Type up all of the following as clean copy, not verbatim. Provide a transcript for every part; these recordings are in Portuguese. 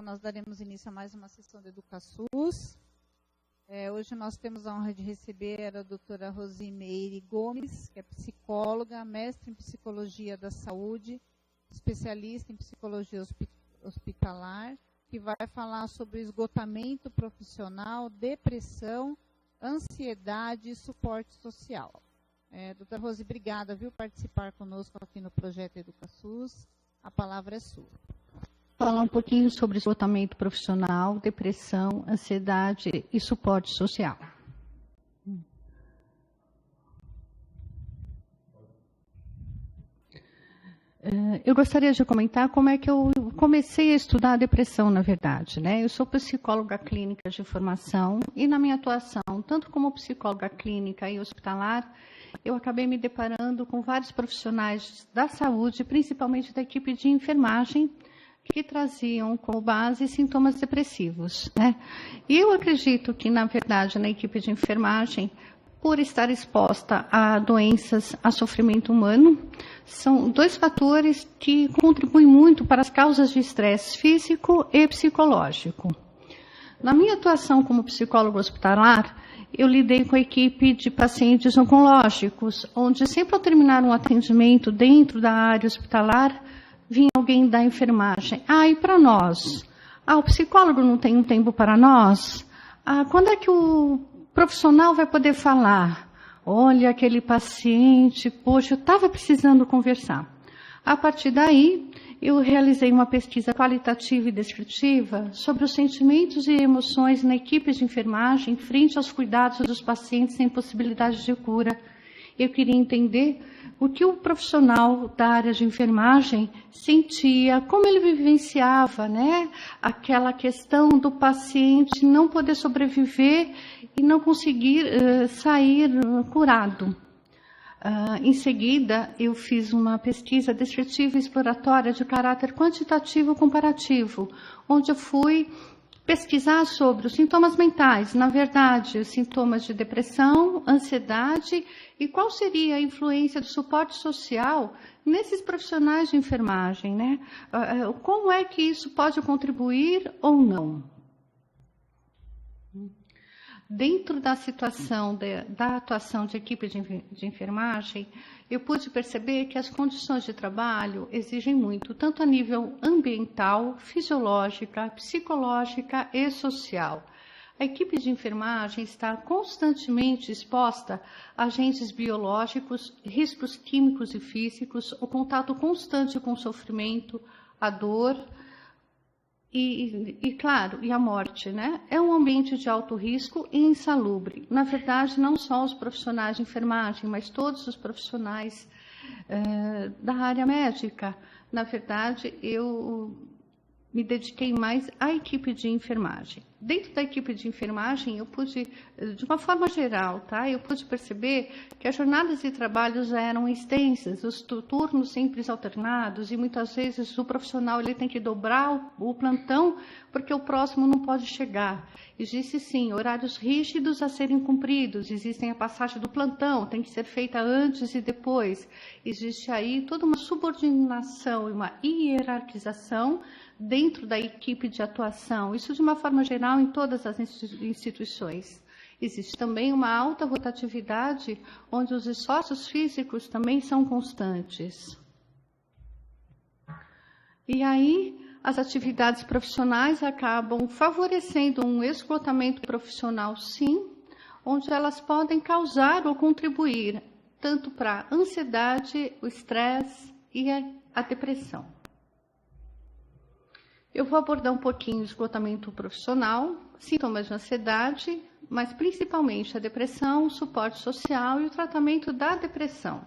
nós daremos início a mais uma sessão do EducaSUS. Hoje nós temos a honra de receber a doutora Rosimeire Gomes, que é psicóloga, mestre em Psicologia da Saúde, especialista em Psicologia Hospitalar, que vai falar sobre esgotamento profissional, depressão, ansiedade e suporte social. Doutora Rosi, obrigada, por participar conosco aqui no projeto EducaSUS. A palavra é sua. Falar um pouquinho sobre esgotamento profissional, depressão, ansiedade e suporte social. Eu gostaria de comentar como é que eu comecei a estudar a depressão, na verdade, né? Eu sou psicóloga clínica de formação e na minha atuação, tanto como psicóloga clínica e hospitalar, eu acabei me deparando com vários profissionais da saúde, principalmente da equipe de enfermagem, que traziam como base sintomas depressivos, né? E eu acredito que, na verdade, na equipe de enfermagem, por estar exposta a doenças, a sofrimento humano, são dois fatores que contribuem muito para as causas de estresse físico e psicológico. Na minha atuação como psicóloga hospitalar, eu lidei com a equipe de pacientes oncológicos, onde sempre ao terminar um atendimento dentro da área hospitalar, vinha alguém da enfermagem. E para nós? O psicólogo não tem um tempo para nós? Quando é que o profissional vai poder falar? Olha, aquele paciente, poxa, eu estava precisando conversar. A partir daí, eu realizei uma pesquisa qualitativa e descritiva sobre os sentimentos e emoções na equipe de enfermagem frente aos cuidados dos pacientes sem possibilidade de cura. Eu queria entender o que o profissional da área de enfermagem sentia, como ele vivenciava, né? Aquela questão do paciente não poder sobreviver e não conseguir sair curado. Em seguida, eu fiz uma pesquisa descritiva e exploratória de caráter quantitativo comparativo, onde eu fui pesquisar sobre os sintomas mentais, na verdade, os sintomas de depressão, ansiedade e qual seria a influência do suporte social nesses profissionais de enfermagem, né? Como é que isso pode contribuir ou não? Dentro da situação da atuação de equipe de enfermagem, eu pude perceber que as condições de trabalho exigem muito, tanto a nível ambiental, fisiológica, psicológica e social. A equipe de enfermagem está constantemente exposta a agentes biológicos, riscos químicos e físicos, o contato constante com o sofrimento, a dor, e claro, e a morte, né? É um ambiente de alto risco e insalubre. Na verdade, não só os profissionais de enfermagem, mas todos os profissionais da área médica. Na verdade, eu me dediquei mais à equipe de enfermagem. Dentro da equipe de enfermagem, eu pude, de uma forma geral, eu pude perceber que as jornadas de trabalho já eram extensas, os turnos sempre alternados, e muitas vezes o profissional ele tem que dobrar o plantão, porque o próximo não pode chegar. Existem, sim, horários rígidos a serem cumpridos, existem a passagem do plantão, tem que ser feita antes e depois. Existe aí toda uma subordinação e uma hierarquização dentro da equipe de atuação, isso de uma forma geral em todas as instituições. Existe também uma alta rotatividade, onde os esforços físicos também são constantes. E aí, as atividades profissionais acabam favorecendo um esgotamento profissional, sim, onde elas podem causar ou contribuir tanto para a ansiedade, o estresse e a depressão. Eu vou abordar um pouquinho o esgotamento profissional, sintomas de ansiedade, mas principalmente a depressão, o suporte social e o tratamento da depressão.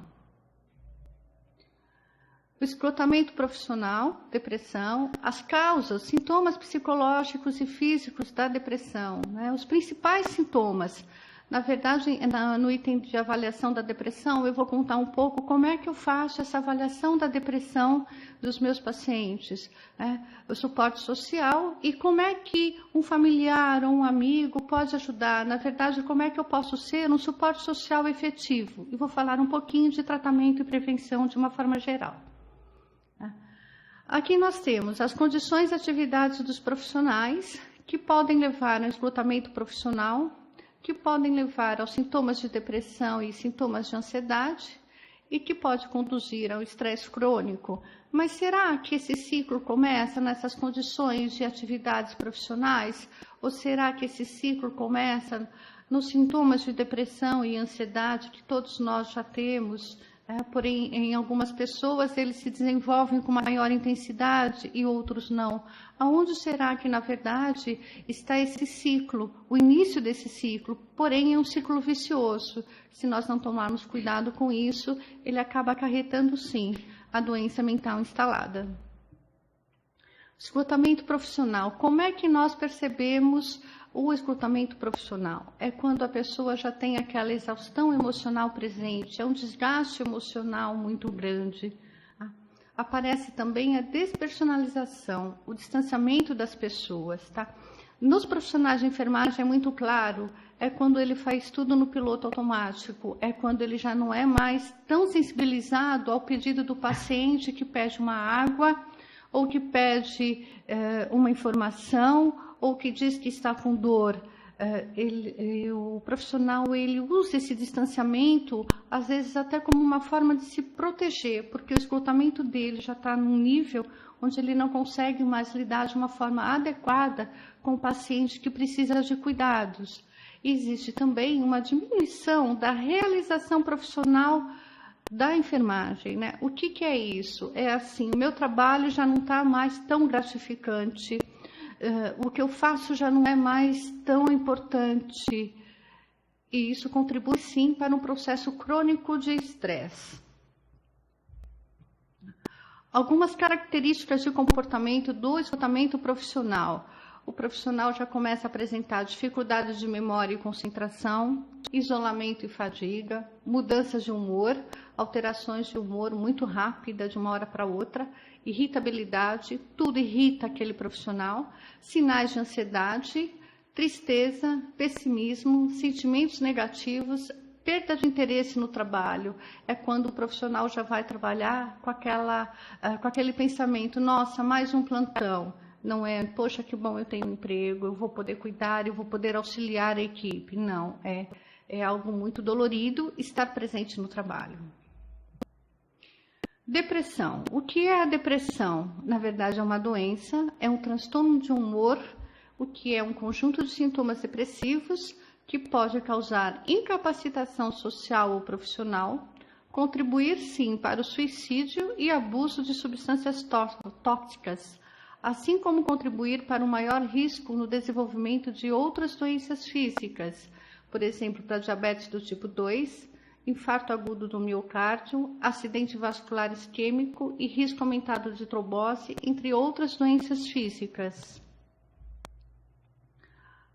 O esgotamento profissional, depressão, as causas, sintomas psicológicos e físicos da depressão, né? Os principais sintomas. Na verdade, no item de avaliação da depressão, eu vou contar um pouco como é que eu faço essa avaliação da depressão dos meus pacientes, né? O suporte social e como é que um familiar ou um amigo pode ajudar. Na verdade, como é que eu posso ser um suporte social efetivo. E vou falar um pouquinho de tratamento e prevenção de uma forma geral. Aqui nós temos as condições e atividades dos profissionais que podem levar ao esgotamento profissional, que podem levar aos sintomas de depressão e sintomas de ansiedade e que pode conduzir ao estresse crônico. Mas será que esse ciclo começa nessas condições de atividades profissionais? Ou será que esse ciclo começa nos sintomas de depressão e ansiedade que todos nós já temos? Porém, em algumas pessoas eles se desenvolvem com maior intensidade e outros não. Aonde será que, na verdade, está esse ciclo, o início desse ciclo? Porém, é um ciclo vicioso. Se nós não tomarmos cuidado com isso, ele acaba acarretando, sim, a doença mental instalada. Esgotamento profissional. Como é que nós percebemos o esgotamento profissional? É quando a pessoa já tem aquela exaustão emocional presente, é um desgaste emocional muito grande. Aparece também a despersonalização, o distanciamento das pessoas. Tá? Nos profissionais de enfermagem é muito claro, é quando ele faz tudo no piloto automático, é quando ele já não é mais tão sensibilizado ao pedido do paciente que pede uma água, ou que pede uma informação, ou que diz que está com dor. O profissional ele usa esse distanciamento, às vezes até como uma forma de se proteger, porque o esgotamento dele já está num nível onde ele não consegue mais lidar de uma forma adequada com o paciente que precisa de cuidados. Existe também uma diminuição da realização profissional da enfermagem, né? O que é isso? É assim, o meu trabalho já não está mais tão gratificante, o que eu faço já não é mais tão importante, e isso contribui sim para um processo crônico de estresse. Algumas características de comportamento do esgotamento profissional. O profissional já começa a apresentar dificuldades de memória e concentração, isolamento e fadiga, mudanças de humor, alterações de humor muito rápida de uma hora para outra, irritabilidade, tudo irrita aquele profissional, sinais de ansiedade, tristeza, pessimismo, sentimentos negativos, perda de interesse no trabalho. É quando o profissional já vai trabalhar com aquele pensamento, nossa, mais um plantão. Não é, poxa, que bom, eu tenho um emprego, eu vou poder cuidar, eu vou poder auxiliar a equipe. Não, é algo muito dolorido estar presente no trabalho. Depressão. O que é a depressão? Na verdade, é uma doença, é um transtorno de humor, o que é um conjunto de sintomas depressivos que pode causar incapacitação social ou profissional, contribuir, sim, para o suicídio e abuso de substâncias tóxicas, assim como contribuir para um maior risco no desenvolvimento de outras doenças físicas, por exemplo, para diabetes do tipo 2, infarto agudo do miocárdio, acidente vascular isquêmico e risco aumentado de trombose, entre outras doenças físicas.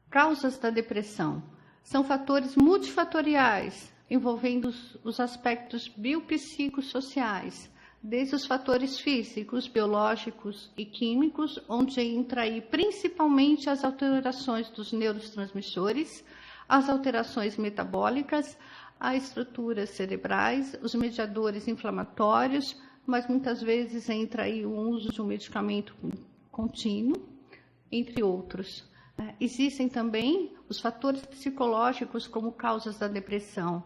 Causas da depressão. São fatores multifatoriais, envolvendo os aspectos biopsicossociais, desde os fatores físicos, biológicos e químicos, onde entra aí principalmente as alterações dos neurotransmissores, as alterações metabólicas, as estruturas cerebrais, os mediadores inflamatórios, mas muitas vezes entra aí o uso de um medicamento contínuo, entre outros. Existem também os fatores psicológicos como causas da depressão,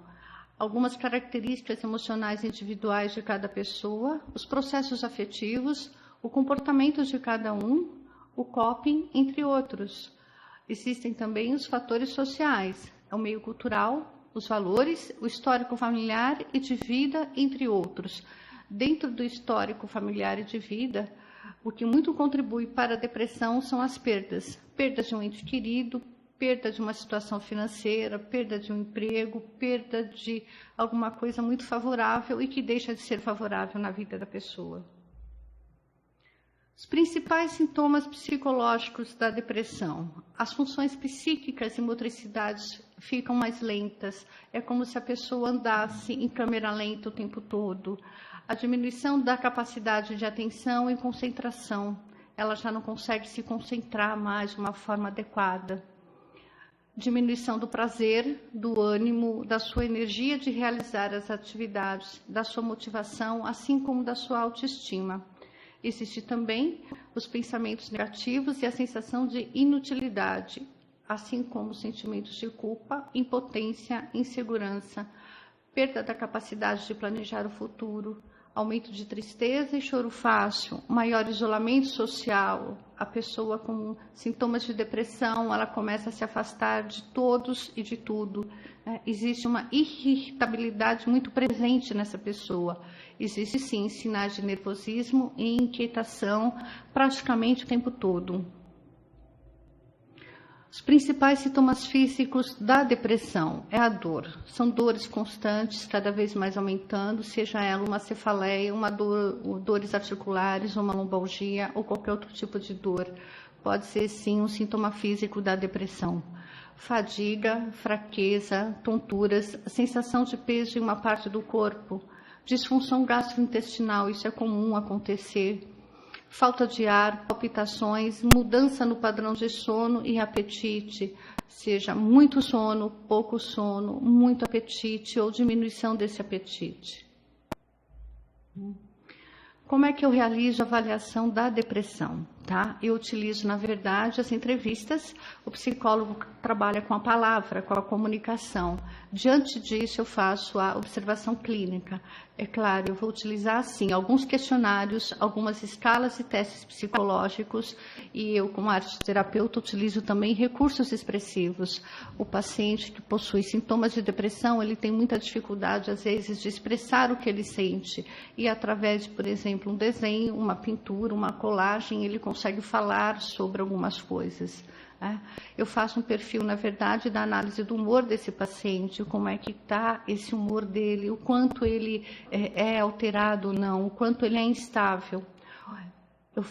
algumas características emocionais individuais de cada pessoa, os processos afetivos, o comportamento de cada um, o coping, entre outros. Existem também os fatores sociais, o meio cultural, os valores, o histórico familiar e de vida, entre outros. Dentro do histórico familiar e de vida, o que muito contribui para a depressão são as perdas. Perda de um ente querido, perda de uma situação financeira, perda de um emprego, perda de alguma coisa muito favorável e que deixa de ser favorável na vida da pessoa. Os principais sintomas psicológicos da depressão. As funções psíquicas e motricidades ficam mais lentas. É como se a pessoa andasse em câmera lenta o tempo todo. A diminuição da capacidade de atenção e concentração. Ela já não consegue se concentrar mais de uma forma adequada. Diminuição do prazer, do ânimo, da sua energia de realizar as atividades, da sua motivação, assim como da sua autoestima. Existe também os pensamentos negativos e a sensação de inutilidade, assim como sentimentos de culpa, impotência, insegurança, perda da capacidade de planejar o futuro, aumento de tristeza e choro fácil, maior isolamento social. A pessoa com sintomas de depressão, ela começa a se afastar de todos e de tudo. Existe uma irritabilidade muito presente nessa pessoa. Existe sim sinais de nervosismo e inquietação praticamente o tempo todo. Os principais sintomas físicos da depressão é a dor. São dores constantes, cada vez mais aumentando, seja ela uma cefaleia, dores articulares, uma lombalgia ou qualquer outro tipo de dor. Pode ser sim um sintoma físico da depressão. Fadiga, fraqueza, tonturas, sensação de peso em uma parte do corpo, disfunção gastrointestinal, isso é comum acontecer. Falta de ar, palpitações, mudança no padrão de sono e apetite, seja muito sono, pouco sono, muito apetite ou diminuição desse apetite. Como é que eu realizo a avaliação da depressão? Tá? Eu utilizo, na verdade, as entrevistas. O psicólogo trabalha com a palavra, com a comunicação. Diante disso, eu faço a observação clínica. É claro, eu vou utilizar, sim, alguns questionários, algumas escalas e testes psicológicos, e eu, como arte terapeuta, utilizo também recursos expressivos. O paciente que possui sintomas de depressão, ele tem muita dificuldade, às vezes, de expressar o que ele sente, e através de, por exemplo, um desenho, uma pintura, uma colagem, ele consegue falar sobre algumas coisas. Eu faço um perfil, na verdade, da análise do humor desse paciente, como é que está esse humor dele, o quanto ele é alterado ou não, o quanto ele é instável. Eu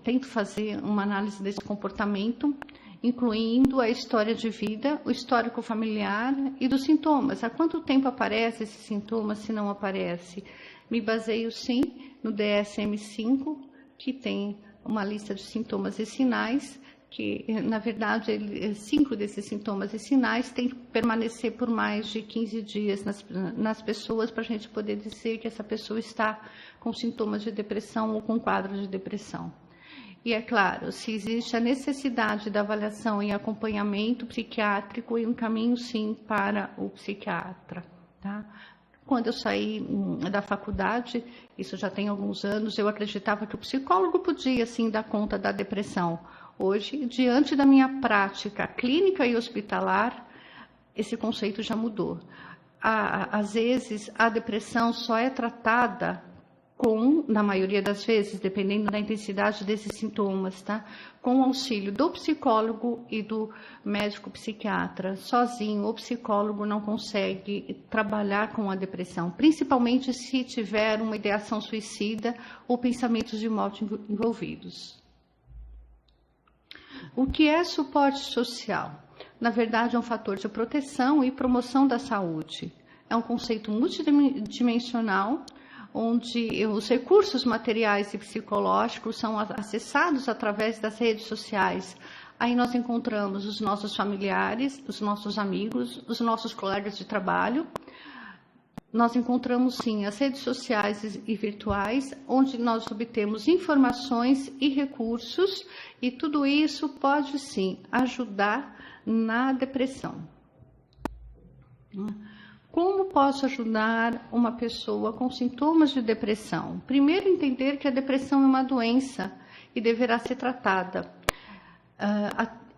tento fazer uma análise desse comportamento, incluindo a história de vida, o histórico familiar e dos sintomas. Há quanto tempo aparece esses sintomas, se não aparece? Me baseio, sim, no DSM-5, que tem uma lista de sintomas e sinais, que, na verdade, 5 desses sintomas e sinais têm que permanecer por mais de 15 dias nas pessoas para a gente poder dizer que essa pessoa está com sintomas de depressão ou com quadro de depressão. E é claro, se existe a necessidade da avaliação e acompanhamento psiquiátrico, eu encaminho sim para o psiquiatra, tá? Quando eu saí da faculdade, isso já tem alguns anos, eu acreditava que o psicólogo podia sim dar conta da depressão. Hoje, diante da minha prática clínica e hospitalar, esse conceito já mudou. Às vezes, a depressão só é tratada na maioria das vezes, dependendo da intensidade desses sintomas, tá? Com o auxílio do psicólogo e do médico psiquiatra. Sozinho, o psicólogo não consegue trabalhar com a depressão, principalmente se tiver uma ideação suicida ou pensamentos de morte envolvidos. O que é suporte social? Na verdade, é um fator de proteção e promoção da saúde. É um conceito multidimensional, onde os recursos materiais e psicológicos são acessados através das redes sociais. Aí nós encontramos os nossos familiares, os nossos amigos, os nossos colegas de trabalho. Nós encontramos, sim, as redes sociais e virtuais, onde nós obtemos informações e recursos, e tudo isso pode, sim, ajudar na depressão. Como posso ajudar uma pessoa com sintomas de depressão? Primeiro, entender que a depressão é uma doença e deverá ser tratada.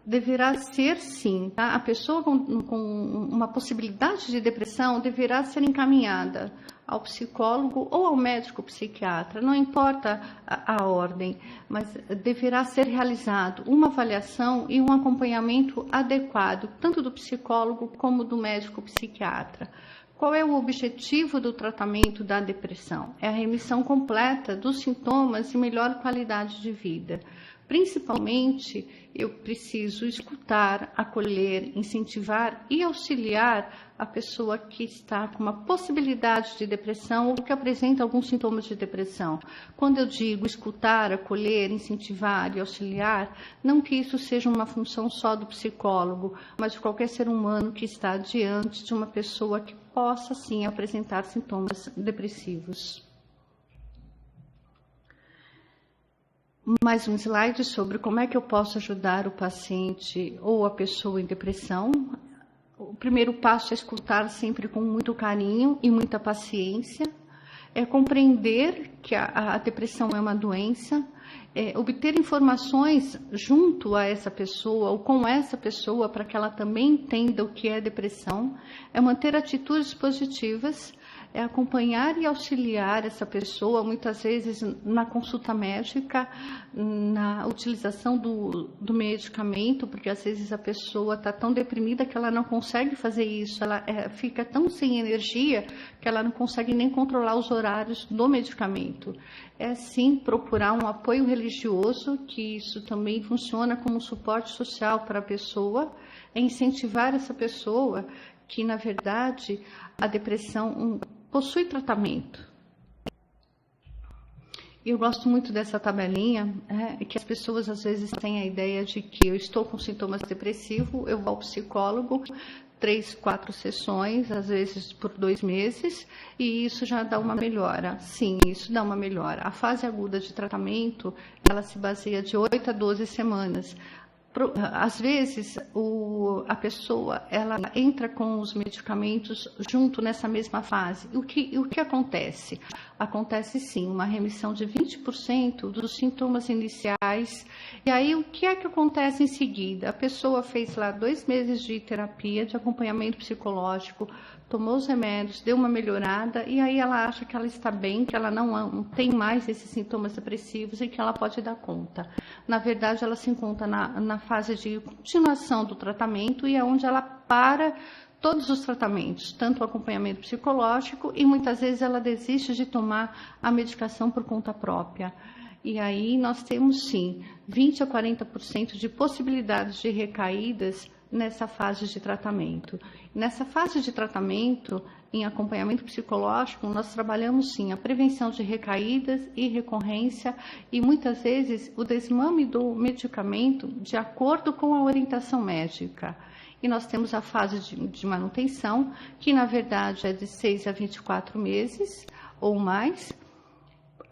Deverá ser, sim, tá? A pessoa com uma possibilidade de depressão deverá ser encaminhada ao psicólogo ou ao médico psiquiatra, não importa a ordem, mas deverá ser realizado uma avaliação e um acompanhamento adequado, tanto do psicólogo como do médico psiquiatra. Qual é o objetivo do tratamento da depressão? É a remissão completa dos sintomas e melhor qualidade de vida. Principalmente, eu preciso escutar, acolher, incentivar e auxiliar a pessoa que está com uma possibilidade de depressão ou que apresenta alguns sintomas de depressão. Quando eu digo escutar, acolher, incentivar e auxiliar, não que isso seja uma função só do psicólogo, mas de qualquer ser humano que está diante de uma pessoa que possa, sim, apresentar sintomas depressivos. mais um slide sobre como é que eu posso ajudar o paciente ou a pessoa em depressão. O primeiro passo é escutar sempre com muito carinho e muita paciência, é compreender que a depressão é uma doença, obter informações junto a essa pessoa ou com essa pessoa para que ela também entenda o que é depressão, é manter atitudes positivas, é acompanhar e auxiliar essa pessoa, muitas vezes na consulta médica, na utilização do medicamento, porque às vezes a pessoa está tão deprimida que ela não consegue fazer isso, ela fica tão sem energia que ela não consegue nem controlar os horários do medicamento. É sim procurar um apoio religioso, que isso também funciona como suporte social para a pessoa, é incentivar essa pessoa que, na verdade, a depressão possui tratamento. Eu gosto muito dessa tabelinha, que as pessoas às vezes têm a ideia de que eu estou com sintomas depressivos, eu vou ao psicólogo, 3, 4 sessões, às vezes por 2 meses, e isso já dá uma melhora. Sim, isso dá uma melhora. A fase aguda de tratamento, ela se baseia de 8 a 12 semanas. Às vezes, a pessoa ela entra com os medicamentos junto nessa mesma fase. O que acontece? Acontece sim, uma remissão de 20% dos sintomas iniciais. E aí, o que é que acontece em seguida? A pessoa fez lá 2 meses de terapia, de acompanhamento psicológico, tomou os remédios, deu uma melhorada, e aí ela acha que ela está bem, que ela não tem mais esses sintomas depressivos e que ela pode dar conta. Na verdade, ela se encontra na fase de continuação do tratamento e é onde ela para todos os tratamentos, tanto o acompanhamento psicológico, e muitas vezes ela desiste de tomar a medicação por conta própria. E aí nós temos, sim, 20% a 40% de possibilidades de recaídas nessa fase de tratamento. Nessa fase de tratamento, em acompanhamento psicológico, nós trabalhamos, sim, a prevenção de recaídas e recorrência e, muitas vezes, o desmame do medicamento de acordo com a orientação médica. E nós temos a fase de manutenção, que, na verdade, é de 6 a 24 meses ou mais,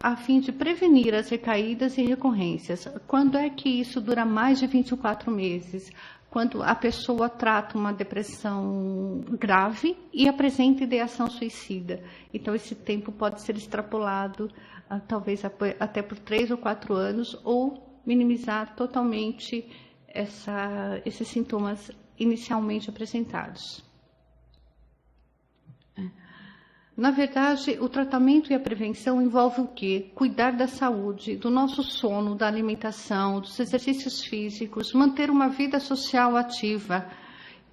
a fim de prevenir as recaídas e recorrências. Quando é que isso dura mais de 24 meses? Quando a pessoa trata uma depressão grave e apresenta ideação suicida. Então, esse tempo pode ser extrapolado, talvez até por 3 ou 4 anos, ou minimizar totalmente esses sintomas inicialmente apresentados. Na verdade, o tratamento e a prevenção envolve o quê? Cuidar da saúde, do nosso sono, da alimentação, dos exercícios físicos, manter uma vida social ativa.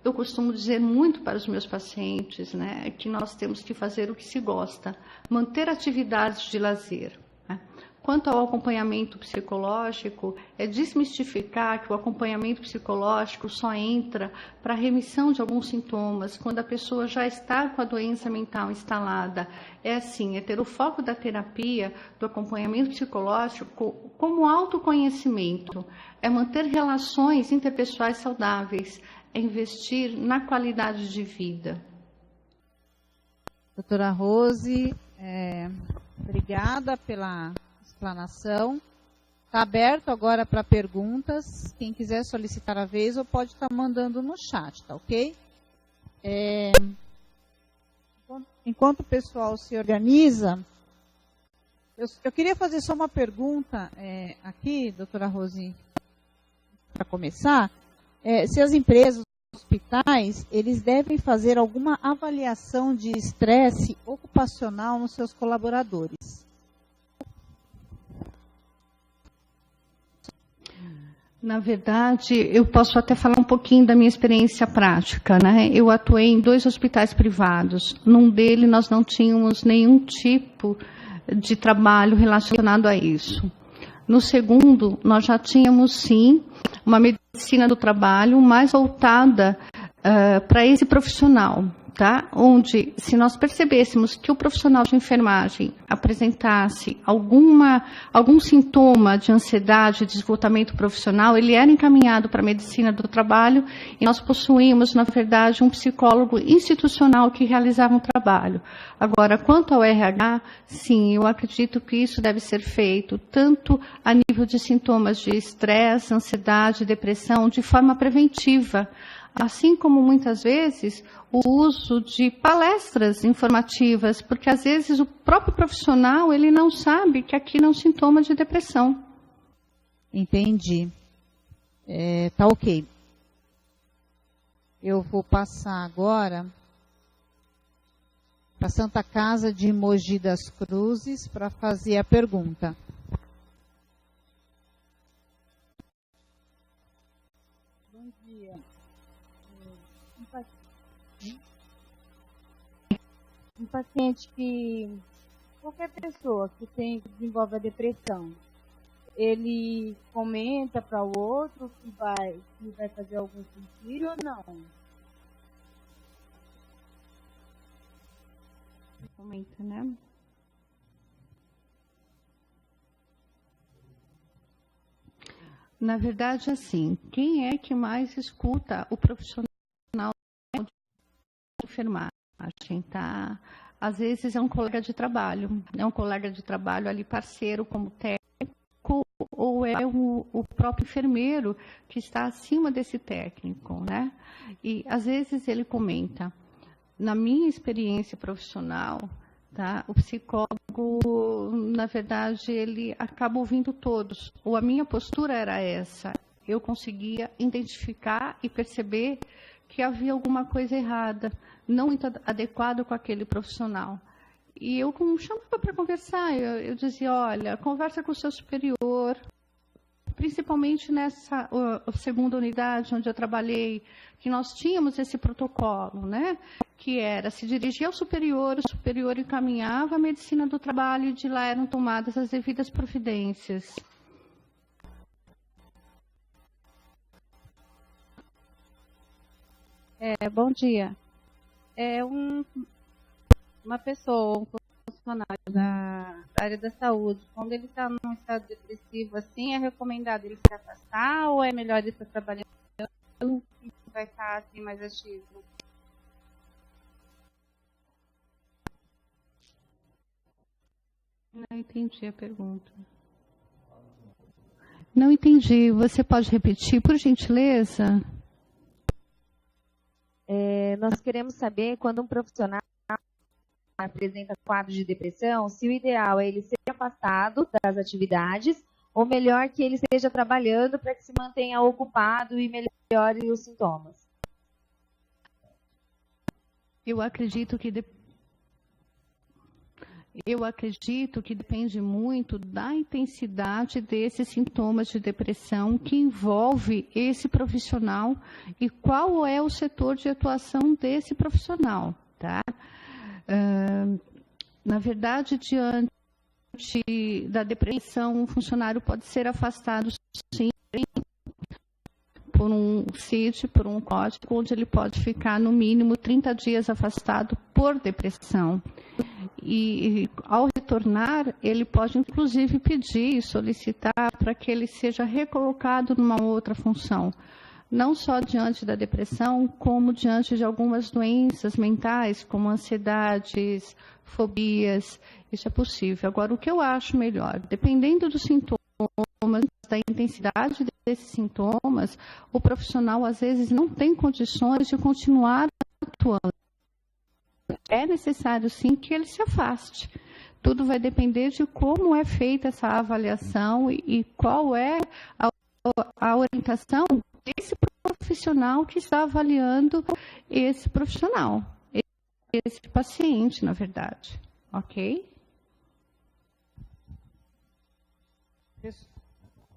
Eu costumo dizer muito para os meus pacientes, né, que nós temos que fazer o que se gosta, manter atividades de lazer. Quanto ao acompanhamento psicológico, é desmistificar que o acompanhamento psicológico só entra para a remissão de alguns sintomas, quando a pessoa já está com a doença mental instalada. É assim, é ter o foco da terapia, do acompanhamento psicológico, como autoconhecimento, é manter relações interpessoais saudáveis, é investir na qualidade de vida. Doutora Rose, obrigada pela explanação. Está aberto agora para perguntas. Quem quiser solicitar a vez, ou pode estar mandando no chat, tá ok? Enquanto o pessoal se organiza, eu queria fazer só uma pergunta aqui, doutora Rose, para começar. Se as empresas, os hospitais, eles devem fazer alguma avaliação de estresse ocupacional nos seus colaboradores? Na verdade, eu posso até falar um pouquinho da minha experiência prática, né? Eu atuei em 2 hospitais privados. Num deles, nós não tínhamos nenhum tipo de trabalho relacionado a isso. No segundo, nós já tínhamos, sim, uma medicina do trabalho mais voltada para esse profissional, tá? Onde, se nós percebêssemos que o profissional de enfermagem apresentasse algum sintoma de ansiedade, de esgotamento profissional, ele era encaminhado para a medicina do trabalho e nós possuímos, na verdade, um psicólogo institucional que realizava um trabalho. Agora, quanto ao RH, sim, eu acredito que isso deve ser feito tanto a nível de sintomas de estresse, ansiedade, depressão, de forma preventiva, assim como muitas vezes o uso de palestras informativas, porque às vezes o próprio profissional ele não sabe que aquilo é um sintoma de depressão. Entendi. Tá ok. Eu vou passar agora para a Santa Casa de Mogi das Cruzes para fazer a pergunta. Bom dia. Um paciente qualquer pessoa que desenvolve a depressão, ele comenta para o outro que vai fazer algum sentido ou não? Comenta, né? Na verdade, assim, quem é que mais escuta o profissional de enfermagem, tá? Às vezes é um colega de trabalho, ali parceiro como técnico, ou é o próprio enfermeiro que está acima desse técnico, né? E às vezes ele comenta, na minha experiência profissional, tá? O psicólogo, na verdade, ele acaba ouvindo todos, ou a minha postura era essa, eu conseguia identificar e perceber que havia alguma coisa errada, não muito adequado com aquele profissional. E eu chamava para conversar, eu dizia, olha, conversa com o seu superior, principalmente nessa segunda unidade onde eu trabalhei, que nós tínhamos esse protocolo, né? Que era se dirigir ao superior, o superior encaminhava a medicina do trabalho e de lá eram tomadas as devidas providências. Bom dia. Uma pessoa, um funcionário da área da saúde, quando ele está num estado depressivo assim, é recomendado ele se afastar ou é melhor ele estar trabalhando e vai estar assim mais ativo? Não entendi a pergunta. Não entendi. Você pode repetir, por gentileza? Nós queremos saber quando um profissional apresenta quadro de depressão, se o ideal é ele ser afastado das atividades ou melhor que ele esteja trabalhando para que se mantenha ocupado e melhore os sintomas. Eu acredito que depende muito da intensidade desses sintomas de depressão que envolve esse profissional e qual é o setor de atuação desse profissional, tá? Na verdade, diante da depressão, um funcionário pode ser afastado, sim, por um CID, por um código, onde ele pode ficar no mínimo 30 dias afastado por depressão. E ao retornar, ele pode inclusive pedir e solicitar para que ele seja recolocado numa outra função. Não só diante da depressão, como diante de algumas doenças mentais, como ansiedades, fobias, isso é possível. Agora, o que eu acho melhor, dependendo dos sintomas, da intensidade desses sintomas, o profissional às vezes não tem condições de continuar atuando. É necessário sim que ele se afaste. Tudo vai depender de como é feita essa avaliação e qual é a orientação desse profissional que está avaliando esse profissional, esse paciente, na verdade. Ok?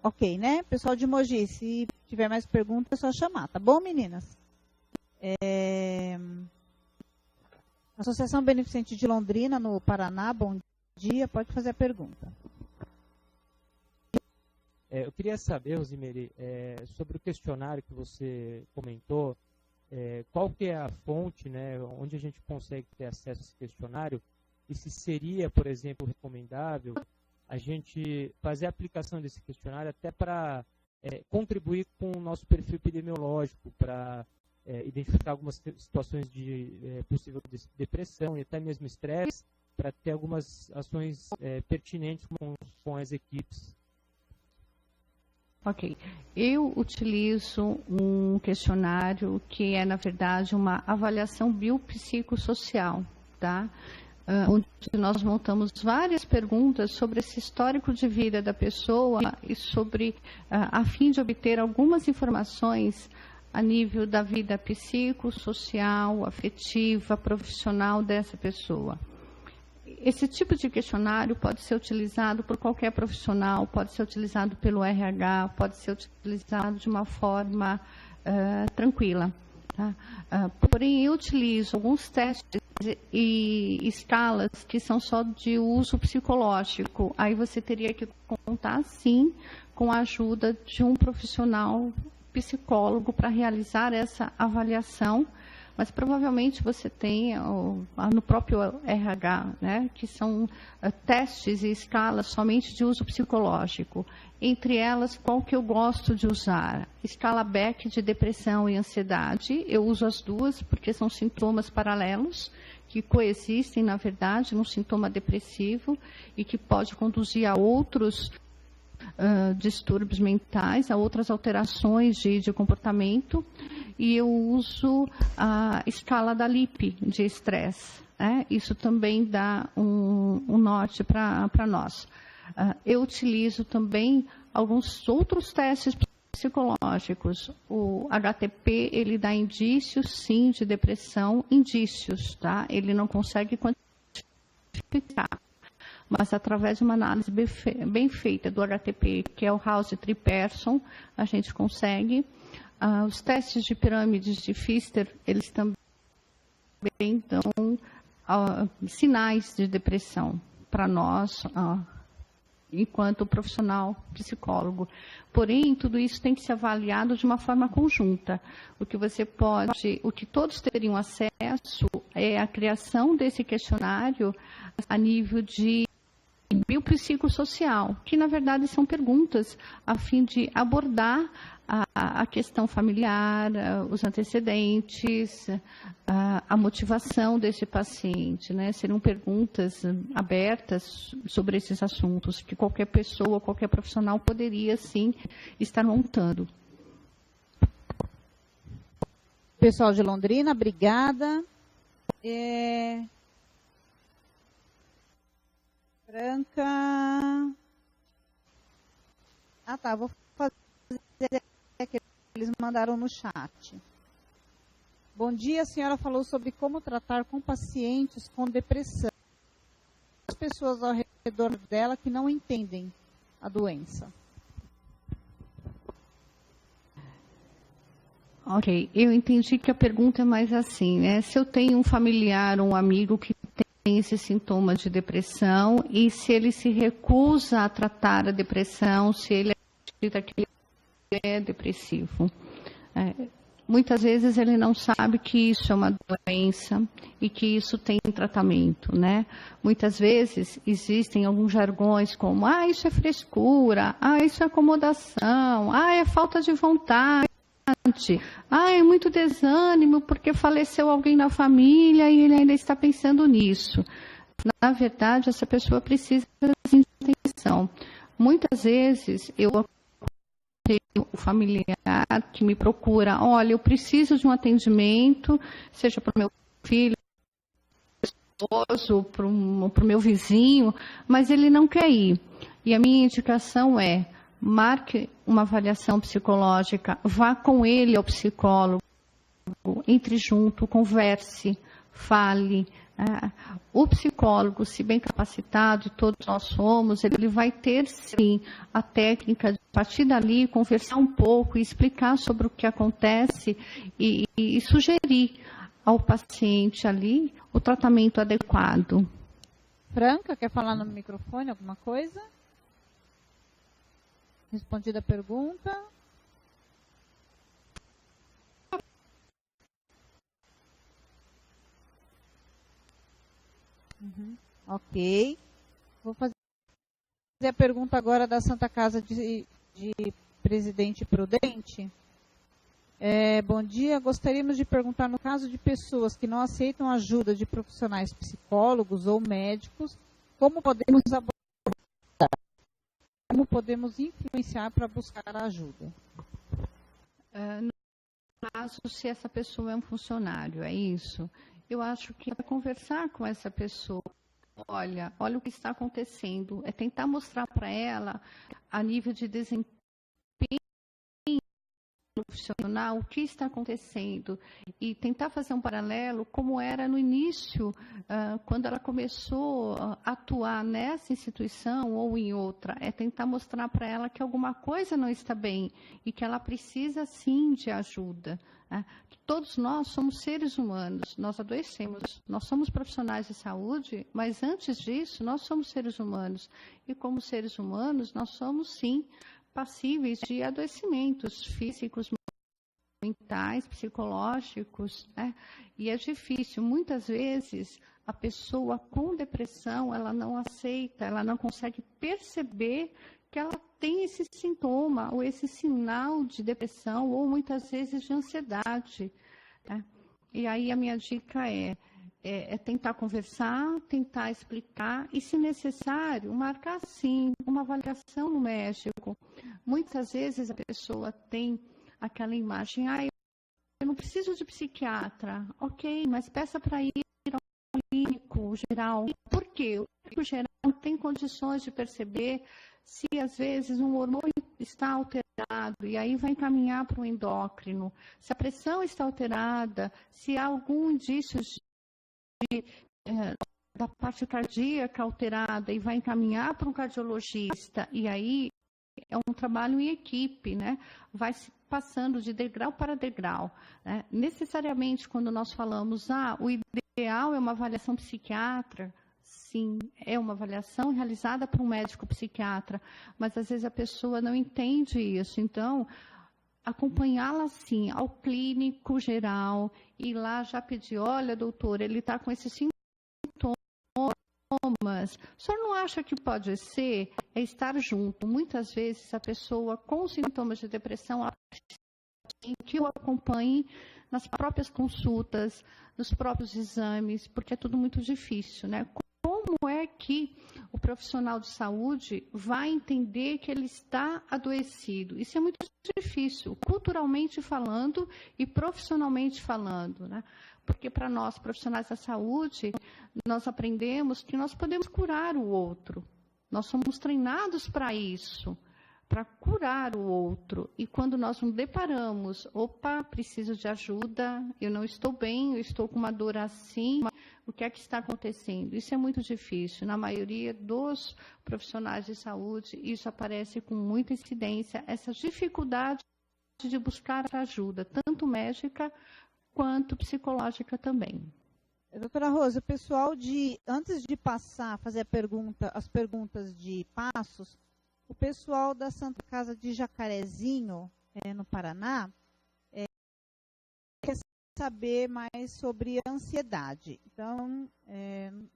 Ok, né? Pessoal de Mogi, se tiver mais perguntas, é só chamar, tá bom, meninas? Associação Beneficente de Londrina, no Paraná, bom dia, pode fazer a pergunta. Eu queria saber, Rosemary, sobre o questionário que você comentou, qual que é a fonte, né, onde a gente consegue ter acesso a esse questionário, e se seria, por exemplo, recomendável a gente fazer a aplicação desse questionário até para contribuir com o nosso perfil epidemiológico, para identificar algumas situações de possível depressão e até mesmo estresse, para ter algumas ações pertinentes com as equipes. Ok. Eu utilizo um questionário que é, na verdade, uma avaliação biopsicossocial, tá? Onde nós montamos várias perguntas sobre esse histórico de vida da pessoa e sobre, a fim de obter algumas informações a nível da vida psicossocial, afetiva, profissional dessa pessoa. Esse tipo de questionário pode ser utilizado por qualquer profissional, pode ser utilizado pelo RH, pode ser utilizado de uma forma tranquila. Tá? Porém, eu utilizo alguns testes e escalas que são só de uso psicológico. Aí você teria que contar, sim, com a ajuda de um profissional psicólogo para realizar essa avaliação, mas provavelmente você tem no próprio RH, né, que são testes e escalas somente de uso psicológico. Entre elas, qual que eu gosto de usar? Escala Beck de depressão e ansiedade. Eu uso as duas porque são sintomas paralelos que coexistem, na verdade, num sintoma depressivo e que pode conduzir a outros distúrbios mentais, a outras alterações de comportamento. E eu uso a escala da LIP de estresse. Né? Isso também dá um norte para nós. Eu utilizo também alguns outros testes psicológicos. O HTP, ele dá indícios, sim, de depressão, indícios, tá? Ele não consegue quantificar. Mas através de uma análise bem feita do HTP, que é o House-Triperson, a gente consegue. Os testes de pirâmides de Pfister, eles também dão sinais de depressão para nós, enquanto profissional psicólogo. Porém, tudo isso tem que ser avaliado de uma forma conjunta. O que todos teriam acesso é a criação desse questionário a nível de biopsicossocial, que na verdade são perguntas a fim de abordar a questão familiar, os antecedentes, a motivação desse paciente, né? Seriam perguntas abertas sobre esses assuntos que qualquer pessoa, qualquer profissional poderia, sim, estar montando. Pessoal de Londrina, obrigada. Franca. Tá, vou fazer que eles mandaram no chat. Bom dia, a senhora falou sobre como tratar com pacientes com depressão. As pessoas ao redor dela que não entendem a doença. Ok, eu entendi que a pergunta é mais assim, né? Se eu tenho um familiar, um amigo que tem esse sintoma de depressão e se ele se recusa a tratar a depressão, se ele acredita que ele é depressivo. Muitas vezes ele não sabe que isso é uma doença e que isso tem tratamento, né? Muitas vezes existem alguns jargões como, isso é frescura, isso é acomodação, é falta de vontade, é muito desânimo porque faleceu alguém na família e ele ainda está pensando nisso. Na verdade, essa pessoa precisa de atenção. Muitas vezes eu tenho o familiar que me procura, olha, eu preciso de um atendimento, seja para o meu filho, esposo, para o meu vizinho, mas ele não quer ir. E a minha indicação é, marque uma avaliação psicológica, vá com ele ao psicólogo, entre junto, converse, fale. O psicólogo, se bem capacitado, todos nós somos, ele vai ter sim a técnica de partir dali, conversar um pouco, explicar sobre o que acontece e sugerir ao paciente ali o tratamento adequado. Franca, quer falar no microfone alguma coisa? Respondida a pergunta. Ok. Vou fazer a pergunta agora da Santa Casa de Presidente Prudente. Bom dia, gostaríamos de perguntar, no caso de pessoas que não aceitam ajuda de profissionais psicólogos ou médicos, como podemos abordar? Como podemos influenciar para buscar ajuda? No caso, se essa pessoa é um funcionário, é isso? Eu acho que é conversar com essa pessoa. Olha o que está acontecendo. É tentar mostrar para ela, a nível de desempenho profissional, o que está acontecendo. E tentar fazer um paralelo como era no início, quando ela começou a atuar nessa instituição ou em outra. É tentar mostrar para ela que alguma coisa não está bem e que ela precisa, sim, de ajuda. Todos nós somos seres humanos, nós adoecemos, nós somos profissionais de saúde, mas antes disso, nós somos seres humanos. E como seres humanos, nós somos, sim, passíveis de adoecimentos físicos, mentais, psicológicos, né? E é difícil. Muitas vezes, a pessoa com depressão, ela não aceita, ela não consegue perceber que ela tem esse sintoma ou esse sinal de depressão ou muitas vezes de ansiedade, né? E aí a minha dica é tentar conversar, tentar explicar e, se necessário, marcar sim uma avaliação no médico. Muitas vezes a pessoa tem aquela imagem, eu não preciso de psiquiatra. Ok, mas peça para ir ao clínico geral. Por quê? O clínico geral não tem condições de perceber se, às vezes, um hormônio está alterado, e aí vai encaminhar para o endócrino. Se a pressão está alterada, se há algum indício da parte cardíaca alterada, e vai encaminhar para um cardiologista, e aí é um trabalho em equipe, né? Vai se passando de degrau para degrau, né? Necessariamente, quando nós falamos, o ideal é uma avaliação psiquiatra, sim, é uma avaliação realizada por um médico psiquiatra, mas às vezes a pessoa não entende isso. Então, acompanhá-la, sim, ao clínico geral, e lá já pedir, olha, doutor, ele está com esses sintomas, o senhor não acha que pode ser estar junto? Muitas vezes a pessoa com sintomas de depressão que o acompanhe nas próprias consultas, nos próprios exames, porque é tudo muito difícil, né? Como é que o profissional de saúde vai entender que ele está adoecido? Isso é muito difícil, culturalmente falando e profissionalmente falando, né? Porque para nós, profissionais da saúde, nós aprendemos que nós podemos curar o outro. Nós somos treinados para isso, para curar o outro. E quando nós nos deparamos, preciso de ajuda, eu não estou bem, eu estou com uma dor assim, o que é que está acontecendo? Isso é muito difícil. Na maioria dos profissionais de saúde, isso aparece com muita incidência, essa dificuldade de buscar ajuda, tanto médica quanto psicológica também. Doutora Rosa, o pessoal antes de fazer as perguntas de Passos, o pessoal da Santa Casa de Jacarezinho, no Paraná, quer saber mais sobre a ansiedade. Então,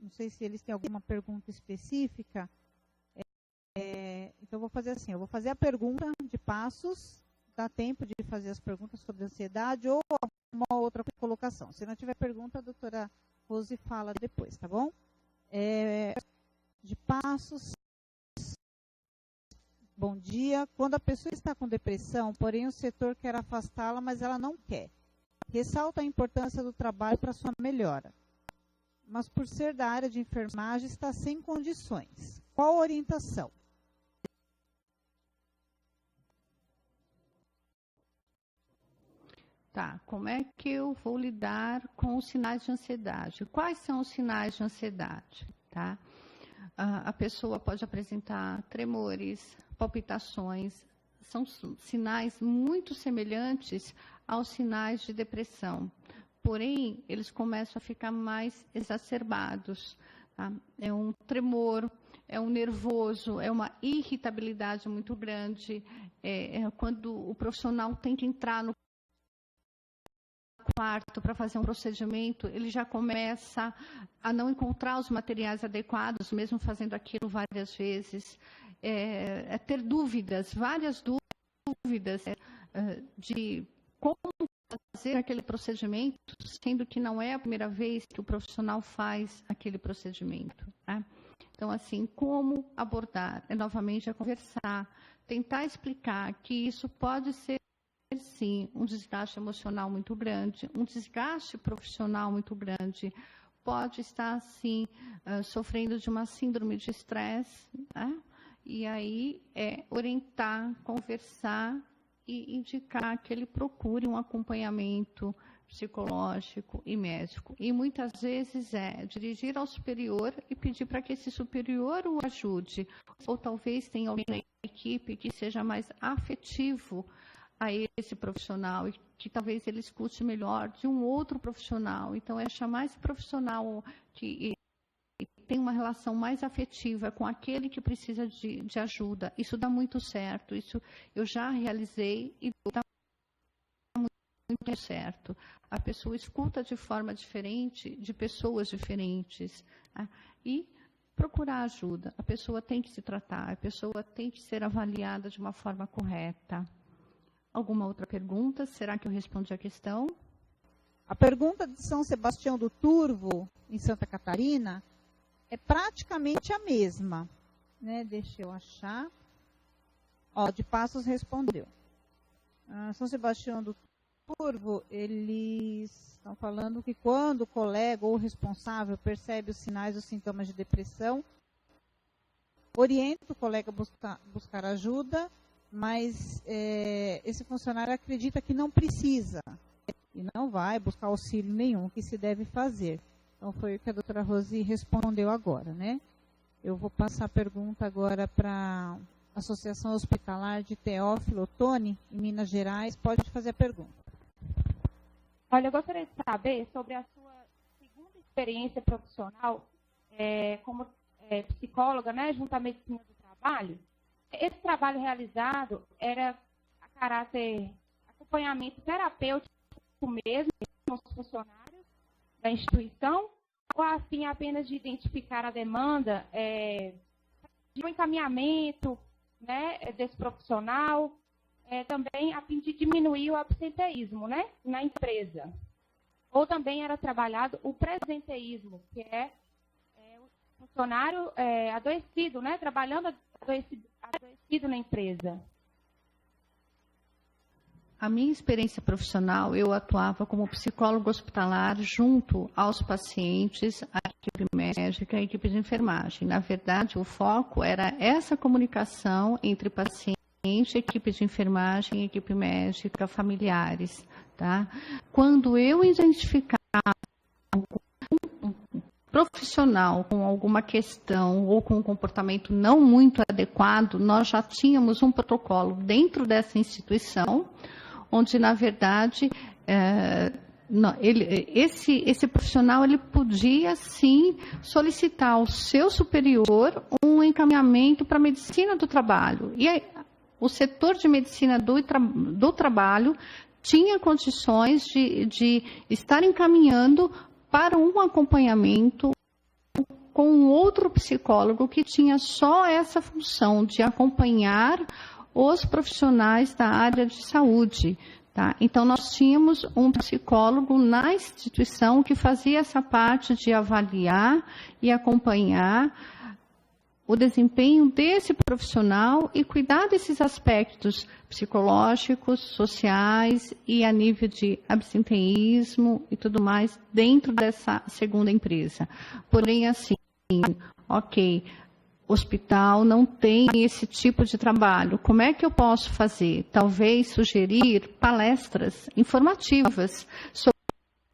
não sei se eles têm alguma pergunta específica. Então, eu vou fazer assim, eu vou fazer a pergunta de Passos, dá tempo de fazer as perguntas sobre ansiedade ou uma outra colocação. Se não tiver pergunta, a doutora Rose fala depois, tá bom? De Passos. Bom dia. Quando a pessoa está com depressão, porém o setor quer afastá-la, mas ela não quer. Ressalta a importância do trabalho para sua melhora. Mas por ser da área de enfermagem, está sem condições. Qual a orientação? Tá, como é que eu vou lidar com os sinais de ansiedade? Quais são os sinais de ansiedade? Tá? A pessoa pode apresentar tremores, palpitações, são sinais muito semelhantes aos sinais de depressão, porém, eles começam a ficar mais exacerbados. Tá? É um tremor, é um nervoso, é uma irritabilidade muito grande, quando o profissional tem que entrar no quarto para fazer um procedimento, ele já começa a não encontrar os materiais adequados, mesmo fazendo aquilo várias vezes, ter dúvidas, várias dúvidas de como fazer aquele procedimento, sendo que não é a primeira vez que o profissional faz aquele procedimento, né? Então, assim, como abordar? Novamente, conversar, tentar explicar que isso pode ser, sim, um desgaste emocional muito grande, um desgaste profissional muito grande, pode estar, sim, sofrendo de uma síndrome de estresse, né? E aí orientar, conversar e indicar que ele procure um acompanhamento psicológico e médico. E muitas vezes dirigir ao superior e pedir para que esse superior o ajude. Ou talvez tenha alguém na equipe que seja mais afetivo a esse profissional e que talvez ele escute melhor de um outro profissional. Então, chamar esse profissional que tem uma relação mais afetiva com aquele que precisa de ajuda. Isso dá muito certo. Isso eu já realizei e dá muito certo. A pessoa escuta de forma diferente de pessoas diferentes, né? E procurar ajuda. A pessoa tem que se tratar, a pessoa tem que ser avaliada de uma forma correta. Alguma outra pergunta? Será que eu respondi a questão? A pergunta de São Sebastião do Turvo, em Santa Catarina, é praticamente a mesma, né? Deixa eu achar. De Passos respondeu. São Sebastião do Turvo, eles estão falando que quando o colega ou o responsável percebe os sinais ou sintomas de depressão, orienta o colega a buscar ajuda, mas esse funcionário acredita que não precisa e não vai buscar auxílio nenhum, o que se deve fazer. Então, foi o que a doutora Rosi respondeu agora, né? Eu vou passar a pergunta agora para a Associação Hospitalar de Teófilo Otoni, em Minas Gerais. Pode fazer a pergunta. Olha, eu gostaria de saber sobre a sua segunda experiência profissional como psicóloga, né, junto à medicina do trabalho. Esse trabalho realizado era a caráter acompanhamento terapêutico mesmo, com os funcionários da instituição, ou assim apenas de identificar a demanda de um encaminhamento, né, desse profissional, também a fim de diminuir o absenteísmo, né, na empresa. Ou também era trabalhado o presenteísmo, que é o funcionário adoecido, né, trabalhando adoecido na empresa. A minha experiência profissional, eu atuava como psicólogo hospitalar junto aos pacientes, a equipe médica e a equipe de enfermagem. Na verdade, o foco era essa comunicação entre paciente, equipe de enfermagem, equipe médica, familiares, tá? Quando eu identificava um profissional com alguma questão ou com um comportamento não muito adequado, nós já tínhamos um protocolo dentro dessa instituição, onde, na verdade, esse profissional ele podia, sim, solicitar ao seu superior um encaminhamento para a medicina do trabalho. E aí, o setor de medicina do trabalho tinha condições de estar encaminhando para um acompanhamento com um outro psicólogo que tinha só essa função de acompanhar os profissionais da área de saúde, tá? Então, nós tínhamos um psicólogo na instituição que fazia essa parte de avaliar e acompanhar o desempenho desse profissional e cuidar desses aspectos psicológicos, sociais e a nível de absenteísmo e tudo mais dentro dessa segunda empresa. Porém, assim, ok, hospital não tem esse tipo de trabalho. Como é que eu posso fazer? Talvez sugerir palestras informativas sobre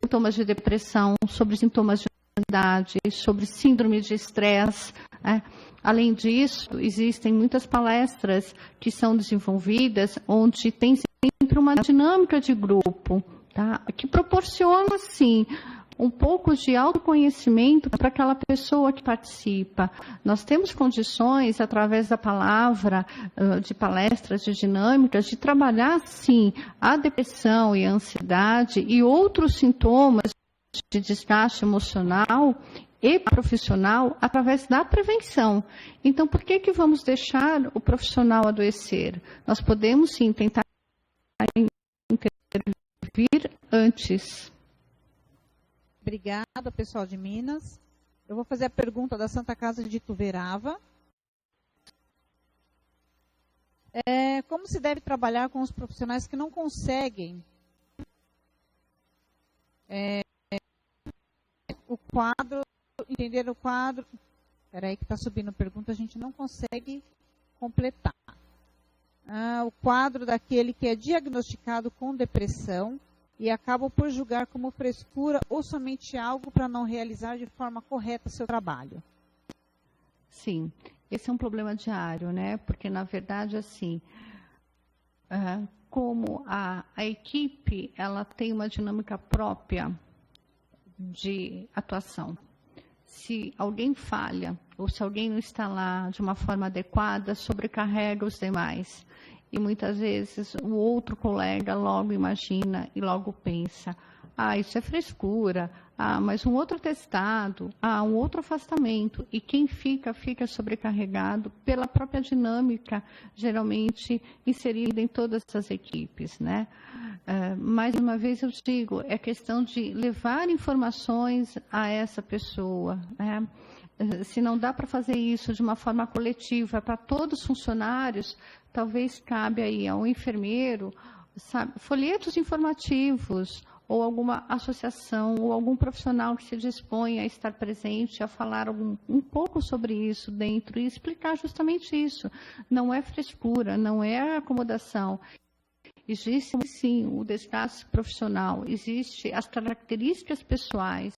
sintomas de depressão, sobre sintomas de ansiedade, sobre síndrome de estresse, né? Além disso, existem muitas palestras que são desenvolvidas onde tem sempre uma dinâmica de grupo, tá? Que proporciona, sim, um pouco de autoconhecimento para aquela pessoa que participa. Nós temos condições, através da palavra, de palestras, de dinâmicas, de trabalhar, sim, a depressão e a ansiedade e outros sintomas de desgaste emocional e profissional através da prevenção. Então, por que vamos deixar o profissional adoecer? Nós podemos, sim, tentar intervir antes. Obrigada, pessoal de Minas. Eu vou fazer a pergunta da Santa Casa de Ituverava. Como se deve trabalhar com os profissionais que não conseguem entender o quadro. Espera aí que está subindo a pergunta, a gente não consegue completar. O quadro daquele que é diagnosticado com depressão e acaba por julgar como frescura ou somente algo para não realizar de forma correta seu trabalho. Sim, esse é um problema diário, né? Porque, na verdade, assim, como a equipe ela tem uma dinâmica própria de atuação. Se alguém falha, ou se alguém não está lá de uma forma adequada, sobrecarrega os demais. E muitas vezes o outro colega logo imagina e logo pensa, isso é frescura, mas um outro atestado, um outro afastamento. E quem fica sobrecarregado pela própria dinâmica, geralmente inserida em todas as equipes, né? Mais uma vez eu digo, é questão de levar informações a essa pessoa, né? Se não dá para fazer isso de uma forma coletiva para todos os funcionários, talvez cabe aí ao enfermeiro, folhetos informativos, ou alguma associação, ou algum profissional que se dispõe a estar presente, a falar um pouco sobre isso dentro e explicar justamente isso. Não é frescura, não é acomodação. Existe, sim, o desgaste profissional, existe as características pessoais.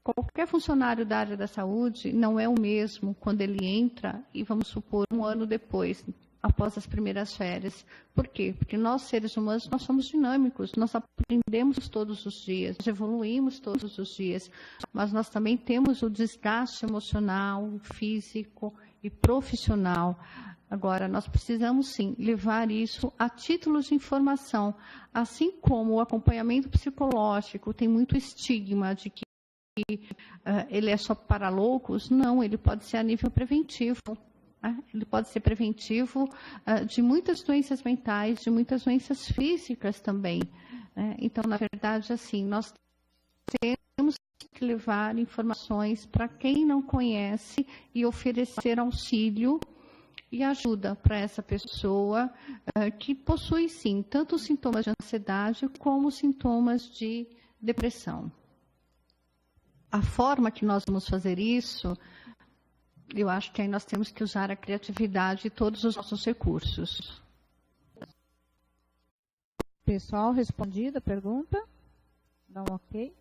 Qualquer funcionário da área da saúde não é o mesmo quando ele entra e, vamos supor, um ano depois, após as primeiras férias. Por quê? Porque nós, seres humanos, nós somos dinâmicos, nós aprendemos todos os dias, evoluímos todos os dias, mas nós também temos o desgaste emocional, físico e profissional. Agora, nós precisamos, sim, levar isso a títulos de informação, assim como o acompanhamento psicológico tem muito estigma de que ele é só para loucos. Não, ele pode ser a nível preventivo. Ele pode ser preventivo de muitas doenças mentais, de muitas doenças físicas também. Então, na verdade, assim, nós temos que levar informações para quem não conhece e oferecer auxílio e ajuda para essa pessoa que possui, sim, tanto os sintomas de ansiedade como sintomas de depressão. A forma que nós vamos fazer isso, eu acho que aí nós temos que usar a criatividade e todos os nossos recursos. Pessoal, respondida a pergunta? Dá um ok?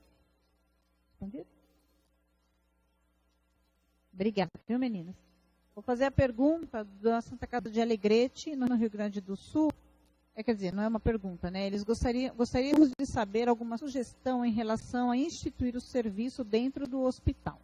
Respondido? Obrigada, viu, meninas? Vou fazer a pergunta da Santa Casa de Alegrete, no Rio Grande do Sul. Quer dizer, não é uma pergunta, né? Eles gostaríamos de saber alguma sugestão em relação a instituir o serviço dentro do hospital.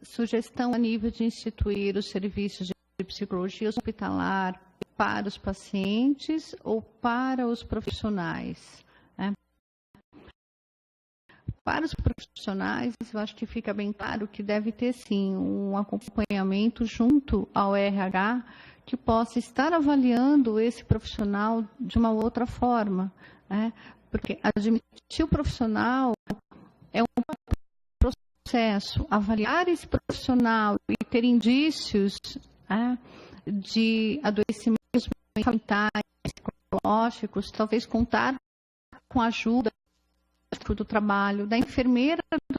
Sugestão a nível de instituir os serviços de psicologia hospitalar para os pacientes ou para os profissionais? Para os profissionais, eu acho que fica bem claro que deve ter, sim, um acompanhamento junto ao RH que possa estar avaliando esse profissional de uma outra forma, né? Porque admitir o profissional é um processo. Avaliar esse profissional e ter indícios de adoecimentos mentais, psicológicos, talvez contar com a ajuda do trabalho, da enfermeira do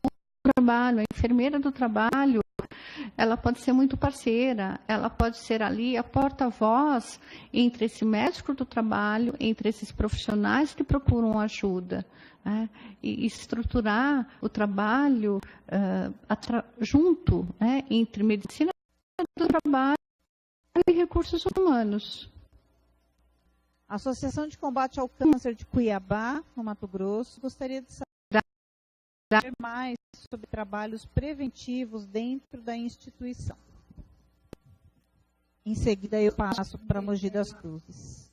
trabalho. A enfermeira do trabalho, ela pode ser muito parceira, ela pode ser ali a porta-voz entre esse médico do trabalho, entre esses profissionais que procuram ajuda, né? E estruturar o trabalho junto, né, entre medicina do trabalho e recursos humanos. A Associação de Combate ao Câncer de Cuiabá, no Mato Grosso, gostaria de saber mais sobre trabalhos preventivos dentro da instituição. Em seguida, eu passo para Mogi das Cruzes.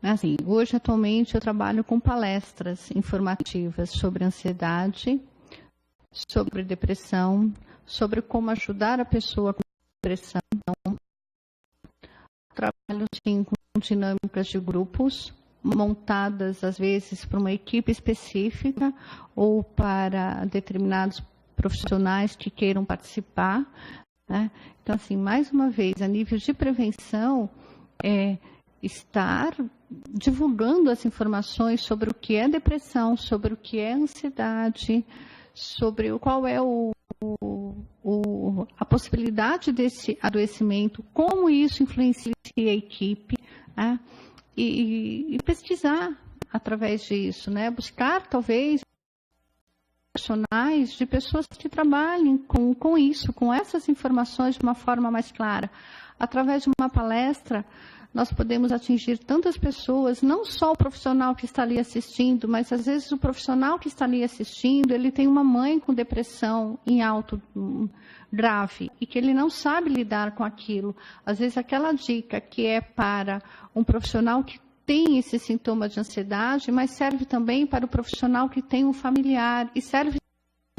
Assim, hoje, atualmente, eu trabalho com palestras informativas sobre ansiedade, sobre depressão, sobre como ajudar a pessoa com depressão. Então, trabalho, sim, com dinâmicas de grupos, montadas, às vezes, para uma equipe específica ou para determinados profissionais que queiram participar, né? Então, assim, mais uma vez, a nível de prevenção, estar divulgando as informações sobre o que é depressão, sobre o que é ansiedade, sobre qual é a possibilidade desse adoecimento, como isso influencia a equipe, né? E pesquisar através disso, né? Buscar, talvez, profissionais de pessoas que trabalhem com isso, com essas informações de uma forma mais clara. Através de uma palestra, nós podemos atingir tantas pessoas, não só o profissional que está ali assistindo, mas às vezes o profissional que está ali assistindo, ele tem uma mãe com depressão em alto grave e que ele não sabe lidar com aquilo. Às vezes aquela dica que é para um profissional que tem esse sintoma de ansiedade, mas serve também para o profissional que tem um familiar e serve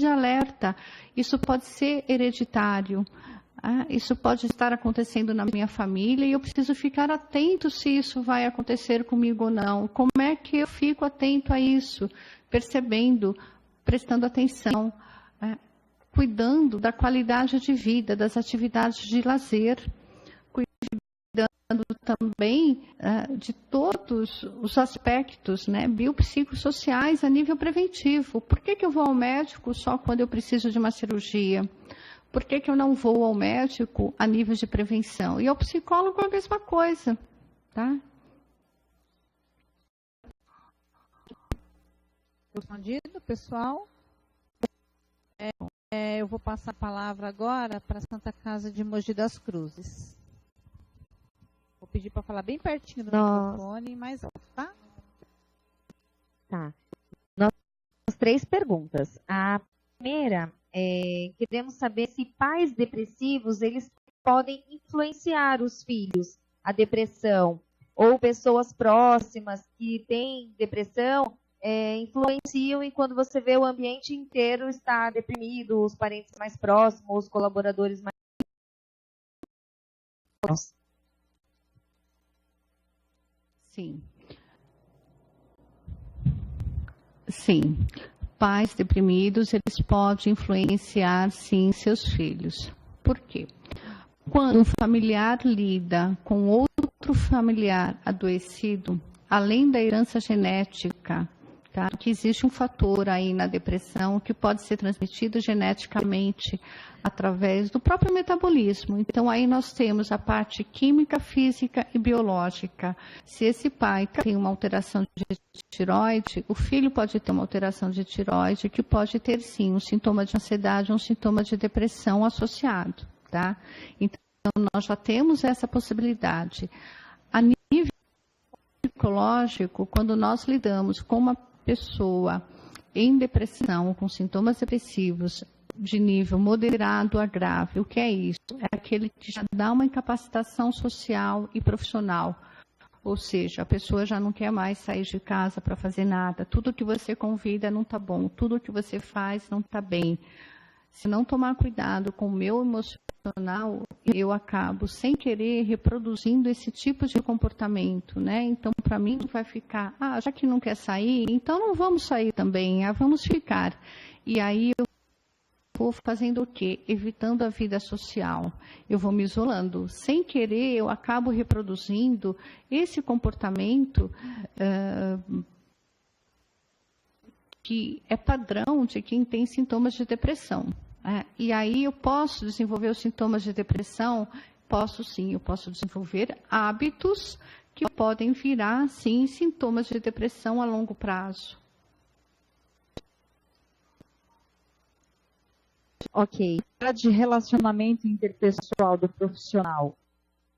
de alerta. Isso pode ser hereditário. Isso pode estar acontecendo na minha família e eu preciso ficar atento se isso vai acontecer comigo ou não. Como é que eu fico atento a isso? Percebendo, prestando atenção, cuidando da qualidade de vida, das atividades de lazer, cuidando também de todos os aspectos, né, biopsicossociais a nível preventivo. Por que eu vou ao médico só quando eu preciso de uma cirurgia? Por que eu não vou ao médico a nível de prevenção? E ao psicólogo a mesma coisa, tá? Respondido, pessoal? Eu vou passar a palavra agora para a Santa Casa de Mogi das Cruzes. Vou pedir para falar bem pertinho do microfone e mais alto, tá? Tá. Nós temos 3 perguntas. A primeira... queremos saber se pais depressivos eles podem influenciar os filhos a depressão ou pessoas próximas que têm depressão influenciam e quando você vê o ambiente inteiro está deprimido, os parentes mais próximos, os colaboradores mais próximos. Sim. Sim. Pais deprimidos, eles podem influenciar, sim, seus filhos. Por quê? Quando um familiar lida com outro familiar adoecido, além da herança genética, tá? Que existe um fator aí na depressão que pode ser transmitido geneticamente através do próprio metabolismo. Então, aí nós temos a parte química, física e biológica. Se esse pai tem uma alteração de tireoide, o filho pode ter uma alteração de tireoide que pode ter, sim, um sintoma de ansiedade, um sintoma de depressão associado, tá? Então, nós já temos essa possibilidade. A nível psicológico, quando nós lidamos com uma pessoa em depressão, com sintomas depressivos, de nível moderado a grave, o que é isso? É aquele que já dá uma incapacitação social e profissional. Ou seja, a pessoa já não quer mais sair de casa para fazer nada. Tudo que você convida não está bom. Tudo que você faz não está bem. Se não tomar cuidado com o meu emocional, eu acabo, sem querer, reproduzindo esse tipo de comportamento, né? Então, para mim, vai ficar, já que não quer sair, então não vamos sair também, vamos ficar. E aí eu vou fazendo o quê? Evitando a vida social. Eu vou me isolando. Sem querer, eu acabo reproduzindo esse comportamento que é padrão de quem tem sintomas de depressão. E aí eu posso desenvolver os sintomas de depressão? Posso sim, eu posso desenvolver hábitos que podem virar, sim, sintomas de depressão a longo prazo. Ok. De relacionamento interpessoal do profissional.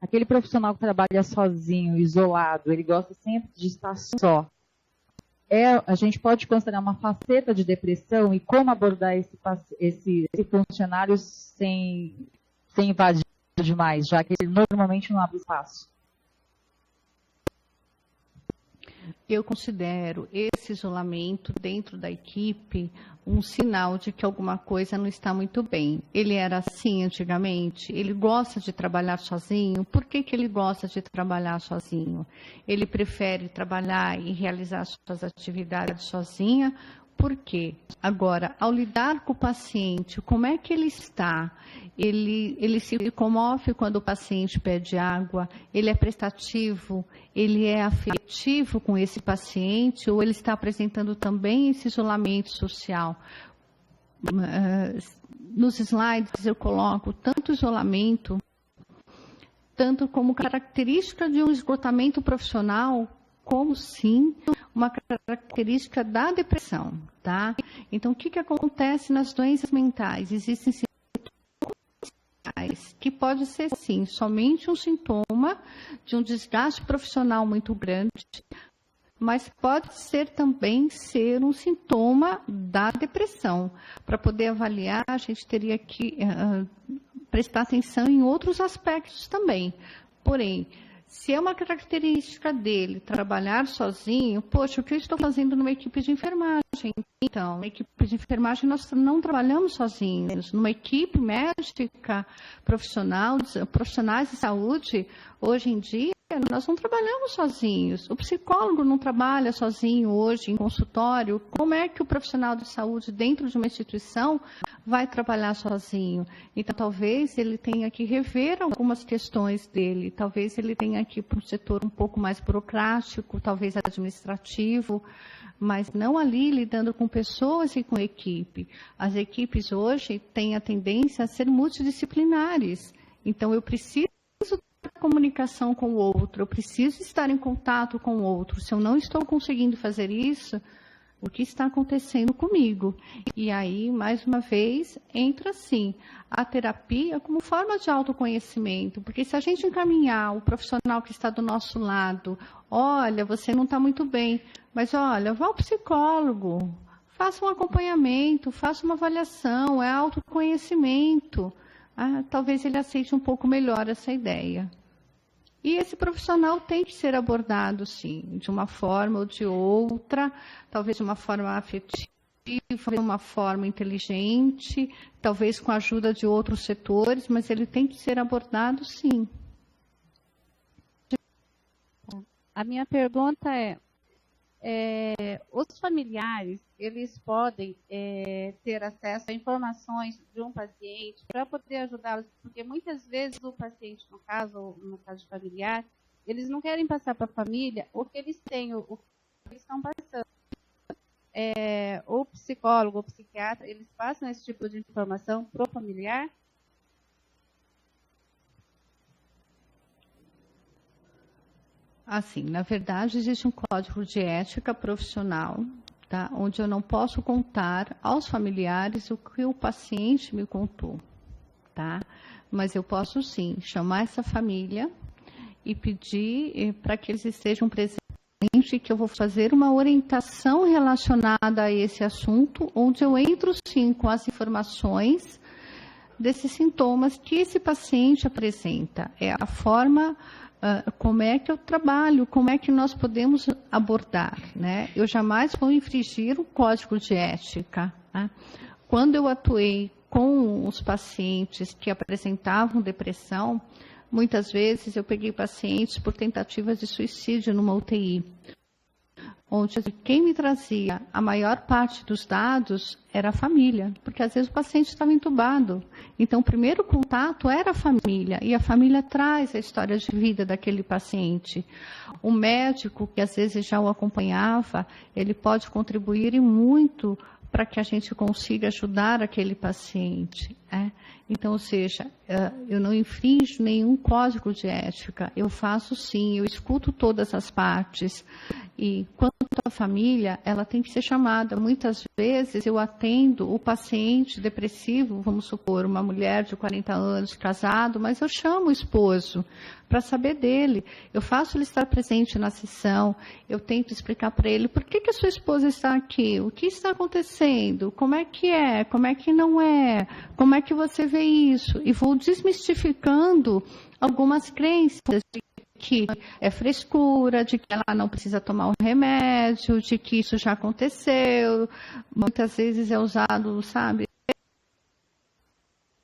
Aquele profissional que trabalha sozinho, isolado, ele gosta sempre de estar só. A gente pode considerar uma faceta de depressão e como abordar esse funcionário sem invadir demais, já que ele normalmente não abre espaço. Eu considero esse isolamento dentro da equipe um sinal de que alguma coisa não está muito bem. Ele era assim antigamente, ele gosta de trabalhar sozinho. Por que ele gosta de trabalhar sozinho? Ele prefere trabalhar e realizar suas atividades sozinha. Por quê? Agora, ao lidar com o paciente, como é que ele está? Ele se comove quando o paciente pede água? Ele é prestativo? Ele é afetivo com esse paciente? Ou ele está apresentando também esse isolamento social? Nos slides eu coloco tanto isolamento, tanto como característica de um esgotamento profissional, como sim uma característica da depressão, tá? Então, o que acontece nas doenças mentais? Existem sintomas que pode ser, sim, somente um sintoma de um desgaste profissional muito grande, mas pode ser também ser um sintoma da depressão. Para poder avaliar, a gente teria que prestar atenção em outros aspectos também. Porém, se é uma característica dele trabalhar sozinho, poxa, o que eu estou fazendo numa equipe de enfermagem? Então, na equipe de enfermagem nós não trabalhamos sozinhos. Numa equipe médica, profissionais de saúde, hoje em dia, nós não trabalhamos sozinhos. O psicólogo não trabalha sozinho hoje em consultório. Como é que o profissional de saúde dentro de uma instituição vai trabalhar sozinho? Então, talvez ele tenha que rever algumas questões dele. Talvez ele tenha que ir para um setor um pouco mais burocrático, talvez administrativo, mas não ali lidando com pessoas e com equipe. As equipes hoje têm a tendência a ser multidisciplinares. Então, eu preciso comunicação com o outro, eu preciso estar em contato com o outro. Se eu não estou conseguindo fazer isso, o que está acontecendo comigo? E aí, mais uma vez, entra sim a terapia como forma de autoconhecimento, porque se a gente encaminhar o profissional que está do nosso lado, olha, você não está muito bem, mas olha, vá ao psicólogo, faça um acompanhamento, faça uma avaliação, é autoconhecimento. Talvez ele aceite um pouco melhor essa ideia. E esse profissional tem que ser abordado, sim, de uma forma ou de outra, talvez de uma forma afetiva, de uma forma inteligente, talvez com a ajuda de outros setores, mas ele tem que ser abordado, sim. A minha pergunta os familiares, eles podem ter acesso a informações de um paciente para poder ajudá-los, porque muitas vezes o paciente, no caso de familiar, eles não querem passar para a família o que eles têm, o que eles estão passando. O psicólogo, o psiquiatra, eles passam esse tipo de informação para o familiar? Assim, na verdade, existe um código de ética profissional, tá? Onde eu não posso contar aos familiares o que o paciente me contou, tá? Mas eu posso, sim, chamar essa família e pedir para que eles estejam presentes, que eu vou fazer uma orientação relacionada a esse assunto, onde eu entro, sim, com as informações desses sintomas que esse paciente apresenta. É a forma... como é que eu trabalho, como é que nós podemos abordar, né? Eu jamais vou infringir o código de ética, né? Quando eu atuei com os pacientes que apresentavam depressão, muitas vezes eu peguei pacientes por tentativas de suicídio numa UTI, onde quem me trazia a maior parte dos dados era a família, porque às vezes o paciente estava entubado. Então, o primeiro contato era a família, e a família traz a história de vida daquele paciente. O médico, que às vezes já o acompanhava, ele pode contribuir e muito para que a gente consiga ajudar aquele paciente. Então, ou seja, eu não infrinjo nenhum código de ética, eu faço sim, eu escuto todas as partes. E quanto à família, ela tem que ser chamada. Muitas vezes eu atendo o paciente depressivo, vamos supor, uma mulher de 40 anos, casado, mas eu chamo o esposo para saber dele. Eu faço ele estar presente na sessão, eu tento explicar para ele por que a sua esposa está aqui, o que está acontecendo, como é, como é que não é, como é que você vê isso. E vou desmistificando algumas crenças de que é frescura, de que ela não precisa tomar o remédio, de que isso já aconteceu. Muitas vezes é usado, sabe,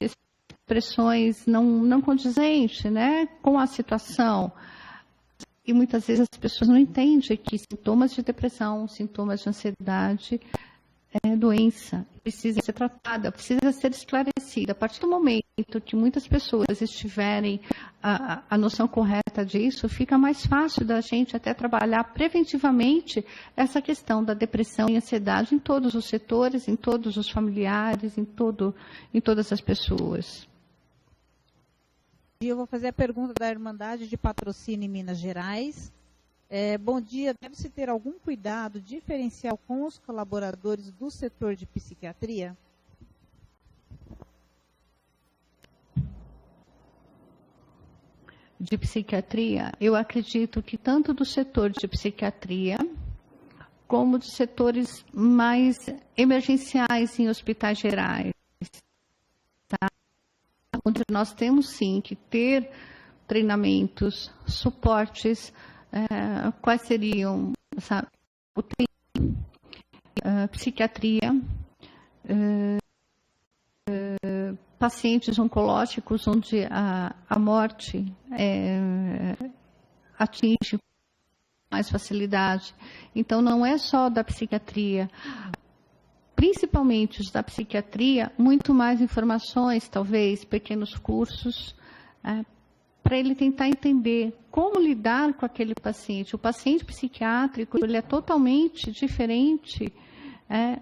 expressões não condizentes, né, com a situação. E muitas vezes as pessoas não entendem que sintomas de depressão, sintomas de ansiedade é doença, precisa ser tratada, precisa ser esclarecida. A partir do momento que muitas pessoas estiverem a noção correta disso, fica mais fácil da gente até trabalhar preventivamente essa questão da depressão e ansiedade em todos os setores, em todos os familiares, em todas as pessoas. Eu vou fazer a pergunta da Irmandade de Patrocínio em Minas Gerais. Bom dia, deve-se ter algum cuidado diferencial com os colaboradores do setor de psiquiatria? De psiquiatria, eu acredito que tanto do setor de psiquiatria, como de setores mais emergenciais em hospitais gerais, tá? Onde nós temos sim que ter treinamentos, suportes. Quais seriam, sabe, psiquiatria, pacientes oncológicos onde a morte atinge com mais facilidade. Então, não é só da psiquiatria, principalmente os da psiquiatria, muito mais informações, talvez, pequenos cursos, para ele tentar entender como lidar com aquele paciente. O paciente psiquiátrico, ele é totalmente diferente,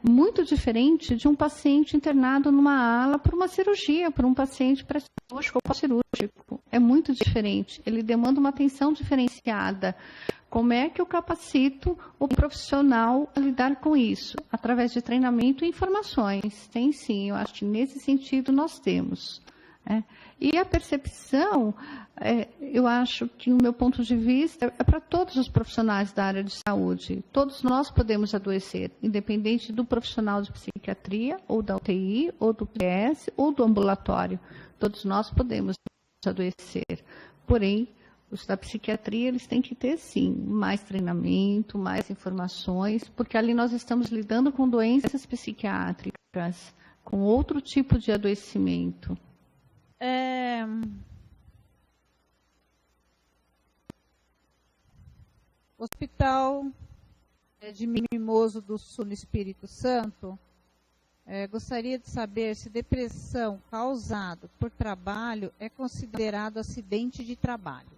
muito diferente de um paciente internado numa ala por uma cirurgia, por um paciente pré-cirúrgico ou pós-cirúrgico. É muito diferente. Ele demanda uma atenção diferenciada. Como é que eu capacito o profissional a lidar com isso? Através de treinamento e informações. Tem sim, eu acho que nesse sentido nós temos. E a percepção, eu acho que, no meu ponto de vista, é para todos os profissionais da área de saúde. Todos nós podemos adoecer, independente do profissional de psiquiatria, ou da UTI, ou do PS, ou do ambulatório. Todos nós podemos adoecer. Porém, os da psiquiatria, eles têm que ter, sim, mais treinamento, mais informações, porque ali nós estamos lidando com doenças psiquiátricas, com outro tipo de adoecimento. Hospital de Mimoso do Sul, no Espírito Santo, gostaria de saber se depressão causada por trabalho é considerado acidente de trabalho.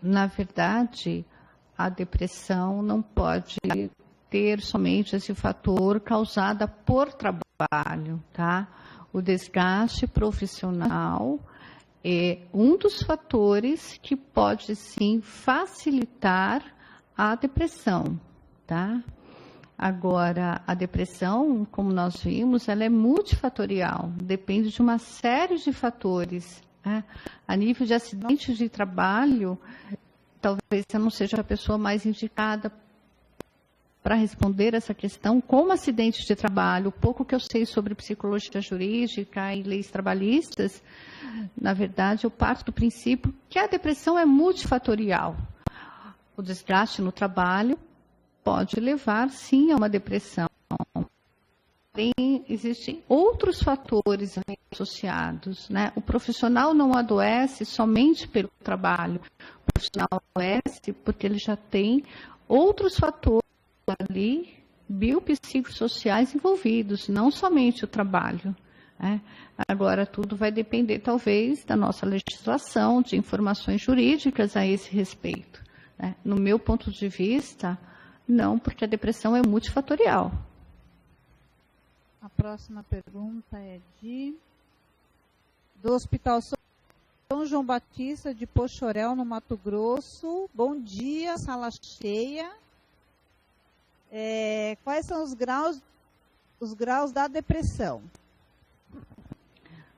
Na verdade, a depressão não pode ter somente esse fator causado por trabalho, tá? O desgaste profissional é um dos fatores que pode, sim, facilitar a depressão, tá? Agora, a depressão, como nós vimos, ela é multifatorial, depende de uma série de fatores. A nível de acidentes de trabalho, talvez eu não seja a pessoa mais indicada para responder essa questão. Como acidente de trabalho, o pouco que eu sei sobre psicologia jurídica e leis trabalhistas, na verdade, eu parto do princípio que a depressão é multifatorial. O desgaste no trabalho pode levar, sim, a uma depressão. Porém, existem outros fatores associados, né? O profissional não adoece somente pelo trabalho. O profissional adoece porque ele já tem outros fatores ali, biopsicossociais envolvidos, não somente o trabalho. Agora, tudo vai depender, talvez, da nossa legislação, de informações jurídicas a esse respeito. No meu ponto de vista, não, porque a depressão é multifatorial. A próxima pergunta é do Hospital São João Batista de Pochorel, no Mato Grosso. Bom dia, sala cheia. Quais são os graus da depressão?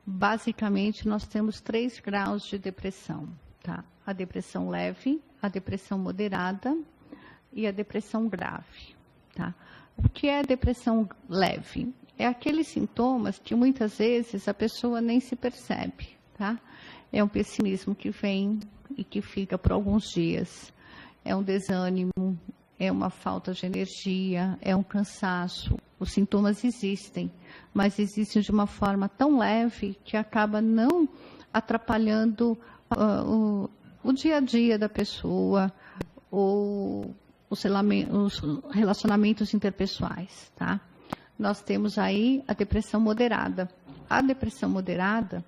Basicamente, nós temos 3 graus de depressão, tá? A depressão leve, a depressão moderada e a depressão grave, tá? O que é a depressão leve? É aqueles sintomas que muitas vezes a pessoa nem se percebe, tá? É um pessimismo que vem e que fica por alguns dias. É um desânimo, é uma falta de energia, é um cansaço. Os sintomas existem, mas existem de uma forma tão leve que acaba não atrapalhando o dia a dia da pessoa ou os relacionamentos interpessoais, tá? Nós temos aí a depressão moderada. A depressão moderada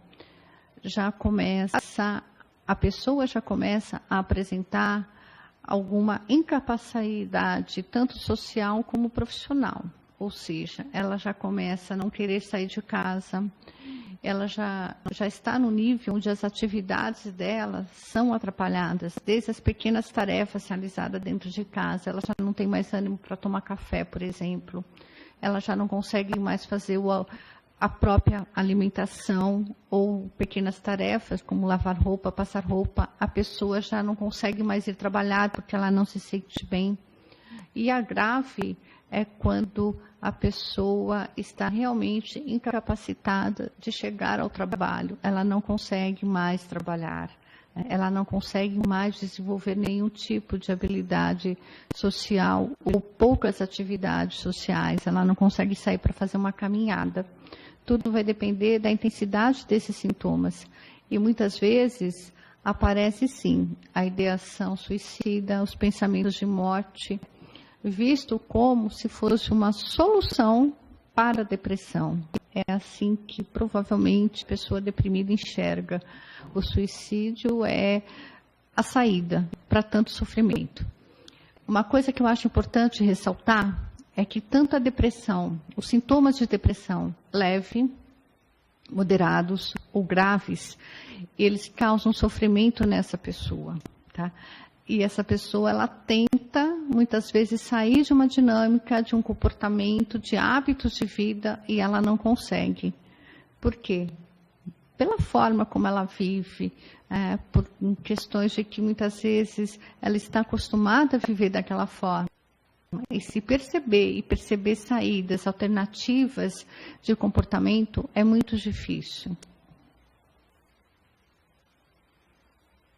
a pessoa já começa a apresentar alguma incapacidade, tanto social como profissional. Ou seja, ela já começa a não querer sair de casa, ela já está no nível onde as atividades dela são atrapalhadas, desde as pequenas tarefas realizadas dentro de casa, ela já não tem mais ânimo para tomar café, por exemplo, ela já não consegue mais fazer a própria alimentação ou pequenas tarefas, como lavar roupa, passar roupa, a pessoa já não consegue mais ir trabalhar porque ela não se sente bem. E a grave é quando a pessoa está realmente incapacitada de chegar ao trabalho, ela não consegue mais trabalhar, ela não consegue mais desenvolver nenhum tipo de habilidade social ou poucas atividades sociais, ela não consegue sair para fazer uma caminhada. Tudo vai depender da intensidade desses sintomas. E muitas vezes aparece sim a ideação suicida, os pensamentos de morte, visto como se fosse uma solução para a depressão. É assim que provavelmente a pessoa deprimida enxerga. O suicídio é a saída para tanto sofrimento. Uma coisa que eu acho importante ressaltar é que tanto a depressão, os sintomas de depressão leve, moderados ou graves, eles causam sofrimento nessa pessoa, tá? E essa pessoa, ela tenta, muitas vezes, sair de uma dinâmica, de um comportamento, de hábitos de vida, e ela não consegue. Por quê? Pela forma como ela vive, por questões de que, muitas vezes, ela está acostumada a viver daquela forma. E se perceber saídas alternativas de comportamento é muito difícil.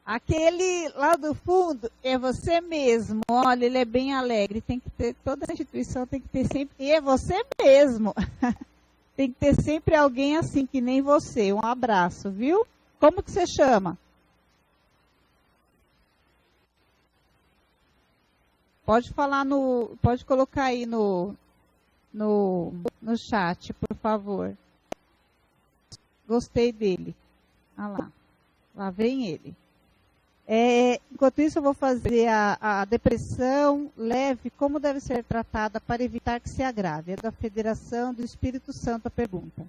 Aquele lá do fundo é você mesmo. Olha, ele é bem alegre. Tem que ter, toda instituição tem que ter sempre. E é você mesmo. Tem que ter sempre alguém assim, que nem você. Um abraço, viu? Como que você chama? Pode falar pode colocar aí no chat, por favor. Gostei dele. Olha lá vem ele. Enquanto isso, eu vou fazer a depressão leve, como deve ser tratada para evitar que se agrave. É da Federação do Espírito Santo a pergunta.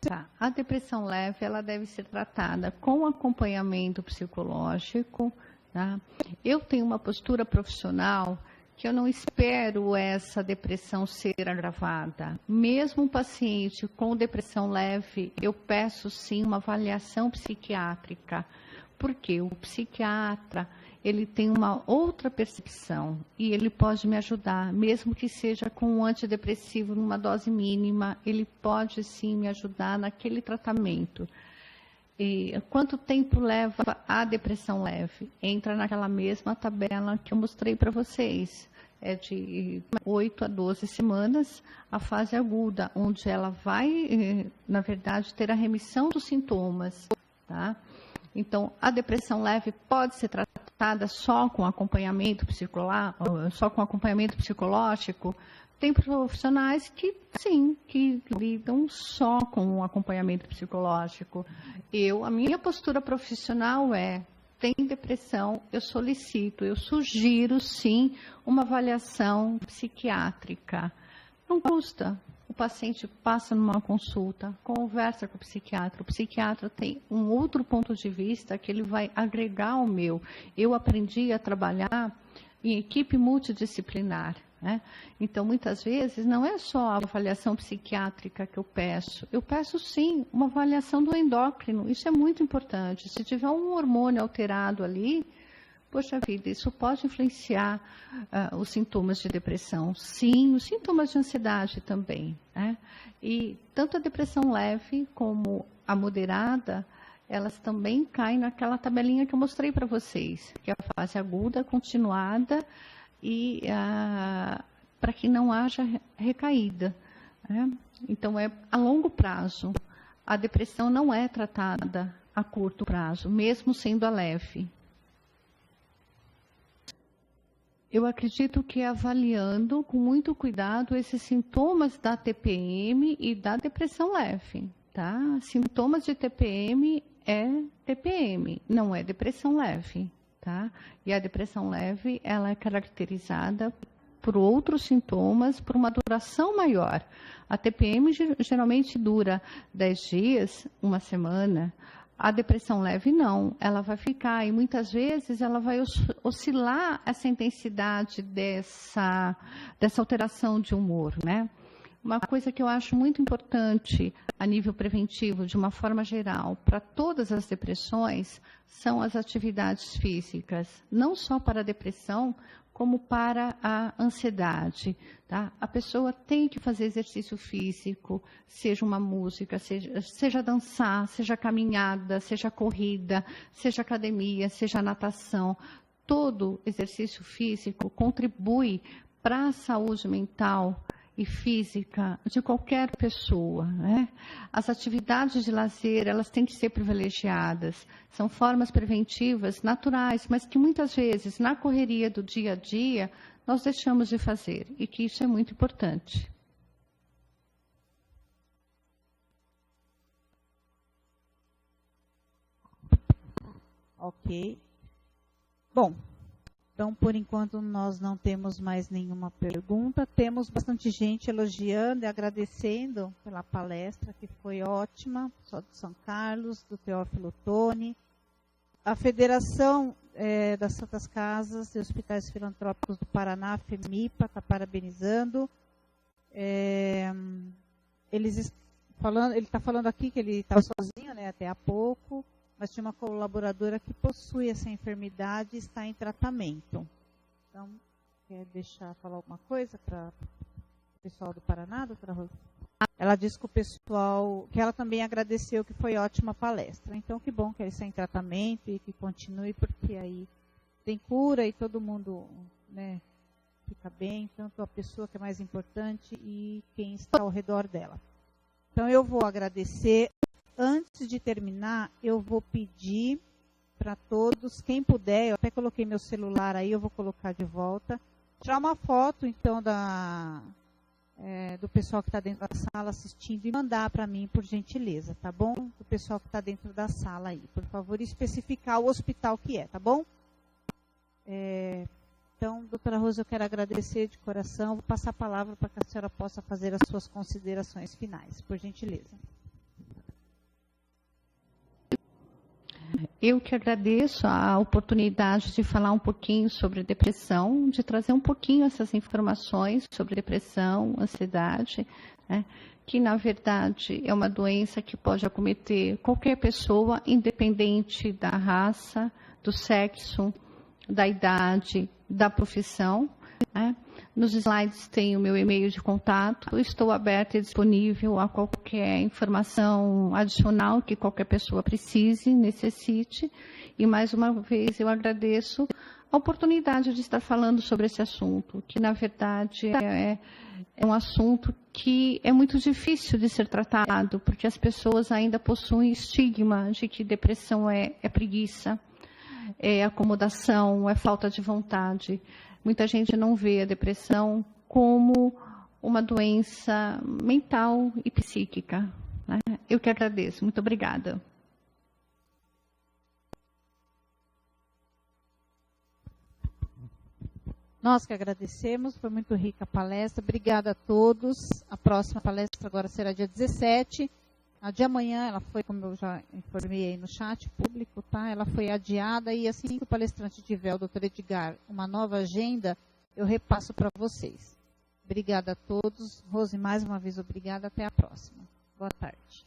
Tá. A depressão leve, ela deve ser tratada com acompanhamento psicológico. Tá? Eu tenho uma postura profissional que eu não espero essa depressão ser agravada. Mesmo um paciente com depressão leve, eu peço sim uma avaliação psiquiátrica, porque o psiquiatra, ele tem uma outra percepção e ele pode me ajudar, mesmo que seja com um antidepressivo numa dose mínima, ele pode sim me ajudar naquele tratamento. E quanto tempo leva a depressão leve? Entra naquela mesma tabela que eu mostrei para vocês. É de 8 a 12 semanas a fase aguda, onde ela vai, na verdade, ter a remissão dos sintomas. Tá? Então, a depressão leve pode ser tratada só com acompanhamento psicológico. Tem profissionais que, sim, que lidam só com o acompanhamento psicológico. A minha postura profissional tem depressão, eu sugiro, sim, uma avaliação psiquiátrica, Não custa. O paciente passa numa consulta, conversa com o psiquiatra tem um outro ponto de vista que ele vai agregar ao meu. Eu aprendi a trabalhar em equipe multidisciplinar, né? Então, muitas vezes, não é só a avaliação psiquiátrica que eu peço sim uma avaliação do endócrino, isso é muito importante. Se tiver um hormônio alterado ali, poxa vida, isso pode influenciar os sintomas de depressão. Sim, os sintomas de ansiedade também, né? E tanto a depressão leve como a moderada, elas também caem naquela tabelinha que eu mostrei para vocês, que é a fase aguda, continuada e para que não haja recaída, né? Então, é a longo prazo. A depressão não é tratada a curto prazo, mesmo sendo a leve. Eu acredito que avaliando com muito cuidado esses sintomas da TPM e da depressão leve, tá? Sintomas de TPM é TPM, não é depressão leve, tá? E a depressão leve, ela é caracterizada por outros sintomas, por uma duração maior. A TPM geralmente dura 10 dias, uma semana. A depressão leve não, ela vai ficar e muitas vezes ela vai oscilar essa intensidade dessa alteração de humor, né? Uma coisa que eu acho muito importante a nível preventivo, de uma forma geral, para todas as depressões, são as atividades físicas, não só para a depressão, como para a ansiedade, tá? A pessoa tem que fazer exercício físico, seja uma música, seja dançar, seja caminhada, seja corrida, seja academia, seja natação. Todo exercício físico contribui para a saúde mental e física de qualquer pessoa, né? As atividades de lazer, elas têm que ser privilegiadas. São formas preventivas naturais, mas que muitas vezes, na correria do dia a dia, nós deixamos de fazer, e que isso é muito importante. Ok. Bom, então, por enquanto, nós não temos mais nenhuma pergunta. Temos bastante gente elogiando e agradecendo pela palestra, que foi ótima. Só de São Carlos, do Teófilo Toni. A Federação das Santas Casas e Hospitais Filantrópicos do Paraná, a FEMIPA, está parabenizando. Ele está falando aqui que ele estava sozinho, né, até há pouco. Mas tinha uma colaboradora que possui essa enfermidade e está em tratamento. Então, quer deixar falar alguma coisa para o pessoal do Paraná, doutora Rosa? Ela disse que o pessoal, que ela também agradeceu, que foi ótima palestra. Então, que bom que ele está em tratamento e que continue, porque aí tem cura e todo mundo, né, fica bem, tanto a pessoa que é mais importante e quem está ao redor dela. Então, eu vou agradecer. Antes de terminar, eu vou pedir para todos, quem puder, eu até coloquei meu celular aí, eu vou colocar de volta, tirar uma foto, então, do pessoal que está dentro da sala assistindo e mandar para mim, por gentileza, tá bom? Do pessoal que está dentro da sala aí, por favor, especificar o hospital que é, tá bom? Então, doutora Rosa, eu quero agradecer de coração, vou passar a palavra para que a senhora possa fazer as suas considerações finais, por gentileza. Eu que agradeço a oportunidade de falar um pouquinho sobre depressão, de trazer um pouquinho essas informações sobre depressão, ansiedade, né, que na verdade é uma doença que pode acometer qualquer pessoa, independente da raça, do sexo, da idade, da profissão, né. Nos slides tem o meu e-mail de contato, estou aberta e disponível a qualquer informação adicional que qualquer pessoa precise, necessite. E mais uma vez eu agradeço a oportunidade de estar falando sobre esse assunto, que na verdade é um assunto que é muito difícil de ser tratado, porque as pessoas ainda possuem estigma de que depressão é preguiça, é acomodação, é falta de vontade. Muita gente não vê a depressão como uma doença mental e psíquica, né? Eu que agradeço. Muito obrigada. Nós que agradecemos, foi muito rica a palestra. Obrigada a todos. A próxima palestra agora será dia 17. A de amanhã, ela foi, como eu já informei aí no chat público, tá? Ela foi adiada e assim que o palestrante tiver, o doutor Edgar, uma nova agenda, eu repasso para vocês. Obrigada a todos. Rose, mais uma vez, obrigada. Até a próxima. Boa tarde.